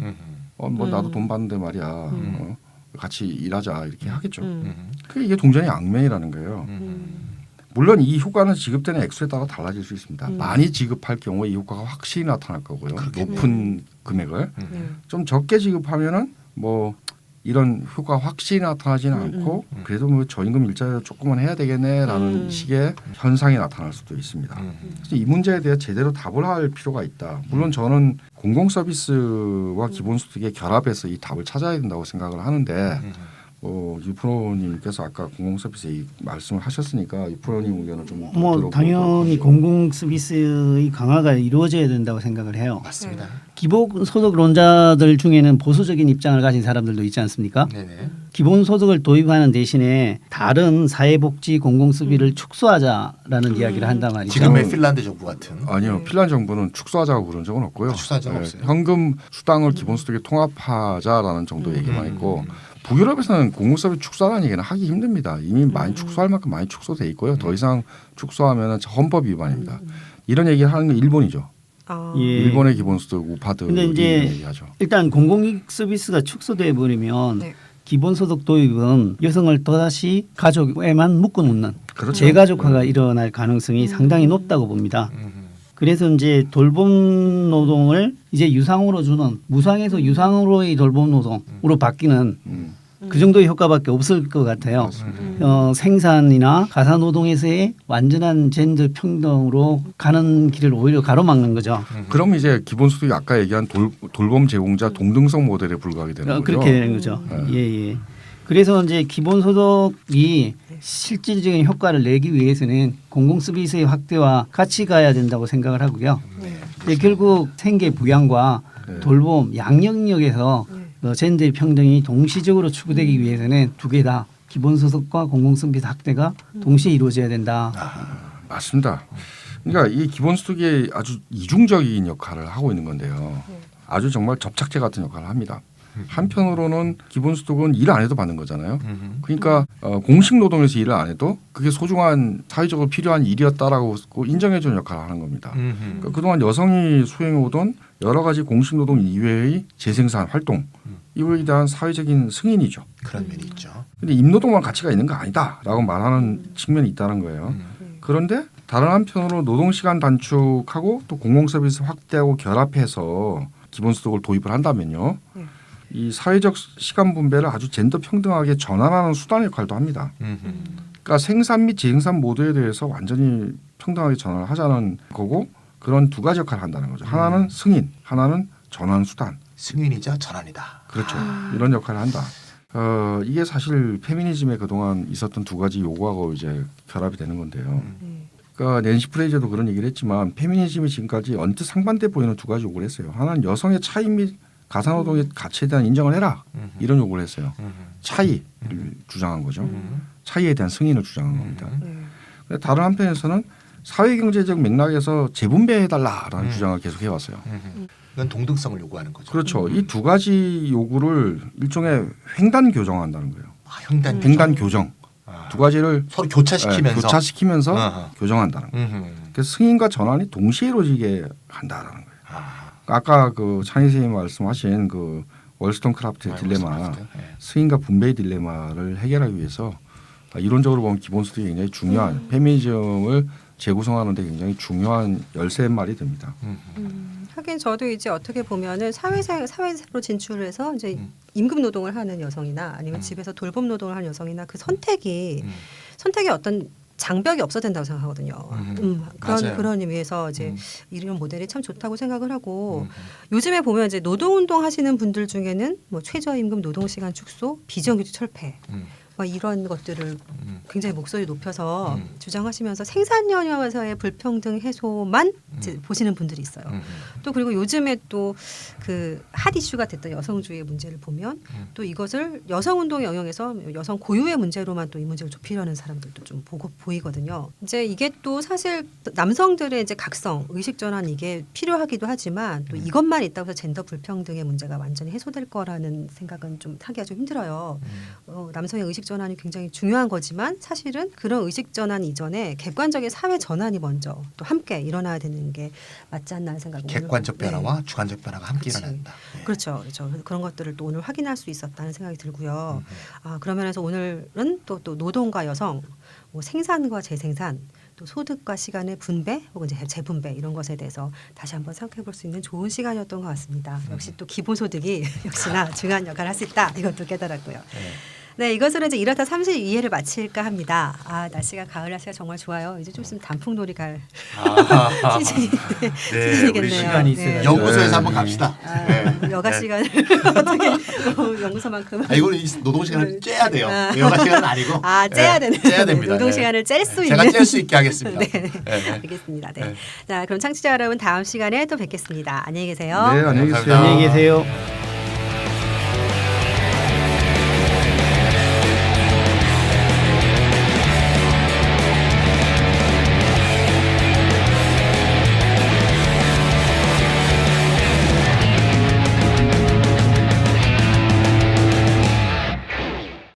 뭐 나도 돈 받는데 말이야. 같이 일하자 이렇게 하겠죠. 이게 동전의 양면이라는 거예요. 물론 이 효과는 지급되는 액수에 따라 달라질 수 있습니다. 많이 지급할 경우에 이 효과가 확실히 나타날 거고요. 높은 금액을 좀 적게 지급하면은 뭐 이런 효과 확실히 나타나지는 않고 그래도 뭐 저임금 일자리를 조금은 해야 되겠네라는 식의 현상이 나타날 수도 있습니다. 그래서 이 문제에 대해 제대로 답을 할 필요가 있다. 물론 저는 공공서비스와 기본소득의 결합해서 이 답을 찾아야 된다고 생각을 하는데 유프로님께서 아까 공공서비스 이 말씀을 하셨으니까 유프로님 의견을 좀 들어보도록 당연히 하죠. 공공서비스의 강화가 이루어져야 된다고 생각을 해요. 맞습니다. 기본소득론자들 중에는 보수적인 입장을 가진 사람들도 있지 않습니까? 네네. 기본소득을 도입하는 대신에 다른 사회복지 공공수비를 축소하자라는 이야기를 한단 말이죠. 지금의 핀란드 정부 같은. 아니요. 핀란드 정부는 축소하자고 그런 적은 없고요. 축소한 적은 없어요. 현금 수당을 기본소득에 통합하자라는 정도 얘기만 있고 북유럽에서는 공공서비스 축소하는 얘기는 하기 힘듭니다. 이미 많이 축소할 만큼 많이 축소돼 있고요. 더 이상 축소하면 헌법 위반입니다. 이런 얘기를 하는 건 일본이죠. 예. 일본의 기본소득 우파들 근데 이제 얘기하죠. 일단 공공이익 서비스가 축소돼 버리면 네. 기본소득 도입은 여성을 또다시 가족에만 묶어놓는 그렇죠. 재가족화가 일어날 가능성이 상당히 높다고 봅니다. 그래서 이제 돌봄 노동을 이제 유상으로 주는 무상에서 유상으로의 돌봄 노동으로 바뀌는 그 정도의 효과밖에 없을 것 같아요. 생산이나 가사 노동에서의 완전한 젠더 평등으로 가는 길을 오히려 가로막는 거죠. 그럼 이제 기본소득이 아까 얘기한 돌봄 제공자 동등성 모델에 불과하게 되는 거죠. 그렇게 되는 거죠. 예. 그래서 이제 기본소득이 실질적인 효과를 내기 위해서는 공공서비스의 확대와 같이 가야 된다고 생각을 하고요. 결국 생계 부양과 돌봄 양영역에서 젠더 평등이 동시적으로 추구되기 위해서는 두 개 다 기본소득과 공공서비스 확대가 동시에 이루어져야 된다. 맞습니다. 그러니까 이 기본소득이 아주 이중적인 역할을 하고 있는 건데요. 아주 정말 접착제 같은 역할을 합니다. 한편으로는 기본소득은 일 안 해도 받는 거잖아요. 그러니까 공식 노동에서 일을 안 해도 그게 소중한 사회적으로 필요한 일이었다라고 인정해주는 역할을 하는 겁니다. 그러니까 그동안 여성이 수행해오던 여러 가지 공식 노동 이외의 재생산 활동 이거에 대한 사회적인 승인이죠. 그런 면이 있죠. 근데 임노동만 가치가 있는 거 아니다라고 말하는 측면이 있다는 거예요. 그런데 다른 한편으로 노동시간 단축하고 또 공공서비스 확대하고 결합해서 기본소득을 도입을 한다면요. 이 사회적 시간 분배를 아주 젠더 평등하게 전환하는 수단 역할도 합니다. 그러니까 생산 및 재생산 모두에 대해서 완전히 평등하게 전환을 하자는 거고 그런 두 가지 역할을 한다는 거죠. 하나는 승인, 하나는 전환 수단. 승인이자 전환이다. 그렇죠. 이런 역할을 한다. 이게 사실 페미니즘에 그동안 있었던 두 가지 요구하고 이제 결합이 되는 건데요. 그러니까 낸시 프레이저도 그런 얘기를 했지만 페미니즘이 지금까지 언뜻 상반돼 보이는 두 가지 요구를 했어요. 하나는 여성의 차임 및 가사노동의 가치에 대한 인정을 해라 이런 요구를 했어요. 차이를 주장한 거죠. 차이에 대한 승인을 주장한 겁니다. 근데 다른 한편에서는 사회경제적 맥락에서 재분배해달라라는 주장을 계속 해왔어요. 이건 동등성을 요구하는 거죠. 그렇죠. 이 두 가지 요구를 일종의 횡단 교정한다는 거예요. 횡단 교정. 두 가지를 서로 교차시키면서 교정한다는 거예요. 그래서 승인과 전환이 동시에 이루어지게 한다라는 거예요. 아까 그 창희 선생님 말씀하신 그 월스턴크라프트의 딜레마, 승인과 분배의 딜레마를 해결하기 위해서 이론적으로 보면 기본소득이 굉장히 중요한 페미니즘을 재구성하는 데 굉장히 중요한 열쇠말이 됩니다. 하긴 저도 이제 어떻게 보면은 사회로 진출해서 이제 임금 노동을 하는 여성이나 아니면 집에서 돌봄 노동을 하는 여성이나 그 선택이 어떤 장벽이 없어야 된다고 생각하거든요. 그런 의미에서 이제 이런 모델이 참 좋다고 생각을 하고 요즘에 보면 이제 노동운동 하시는 분들 중에는 뭐 최저임금 노동시간 축소, 비정규직 철폐 이런 것들을 굉장히 목소리 높여서 주장하시면서 생산연화에서의 불평등 해소만 이제 보시는 분들이 있어요. 또 그리고 요즘에 또 그 핫 이슈가 됐던 여성주의 문제를 보면 또 이것을 여성운동의 영역에서 여성 고유의 문제로만 또 이 문제를 좁히려는 사람들도 좀 보이거든요. 이제 이게 또 사실 남성들의 이제 각성, 의식 전환 이게 필요하기도 하지만 또 이것만 있다고 해서 젠더 불평등의 문제가 완전히 해소될 거라는 생각은 좀 하기가 좀 힘들어요. 남성의 의식 전환이 굉장히 중요한 거지만 사실은 그런 의식 전환 이전에 객관적인 사회 전환이 먼저 또 함께 일어나야 되는 게 맞지 않나 생각을 객관적 변화와 주관적 변화가 함께 그치. 일어난다. 그렇죠. 그런 것들을 또 오늘 확인할 수 있었다는 생각이 들고요. 그러면서 오늘은 또 노동과 여성, 뭐 생산과 재생산, 또 소득과 시간의 분배 혹은 이제 재분배 이런 것에 대해서 다시 한번 생각해 볼 수 있는 좋은 시간이었던 것 같습니다. 역시 또 기본소득이 역시나 중요한 역할을 할 수 있다 이것도 깨달았고요. 네, 이것으로 이제 이렇다 32회를 마칠까 합니다. 날씨가 가을 날씨가 정말 좋아요. 이제 좀 있으면 단풍놀이 갈 시즌이겠네요. 우리 시간이 네. 연구소에서 한번 갑시다. 여가 시간을 어떻게 연구소만큼 이걸 노동 시간을 째야 돼요. 여가 시간은 아니고. 째야 되는. 째야 됩니다. 노동 시간을 짤 수 있는. 제가 짤 수 있게 하겠습니다. 네. 알겠습니다. 네. 자, 그럼 청취자 여러분 다음 시간에 또 뵙겠습니다. 안녕히 계세요. 네, 안녕히 계세요. 안녕히 계세요.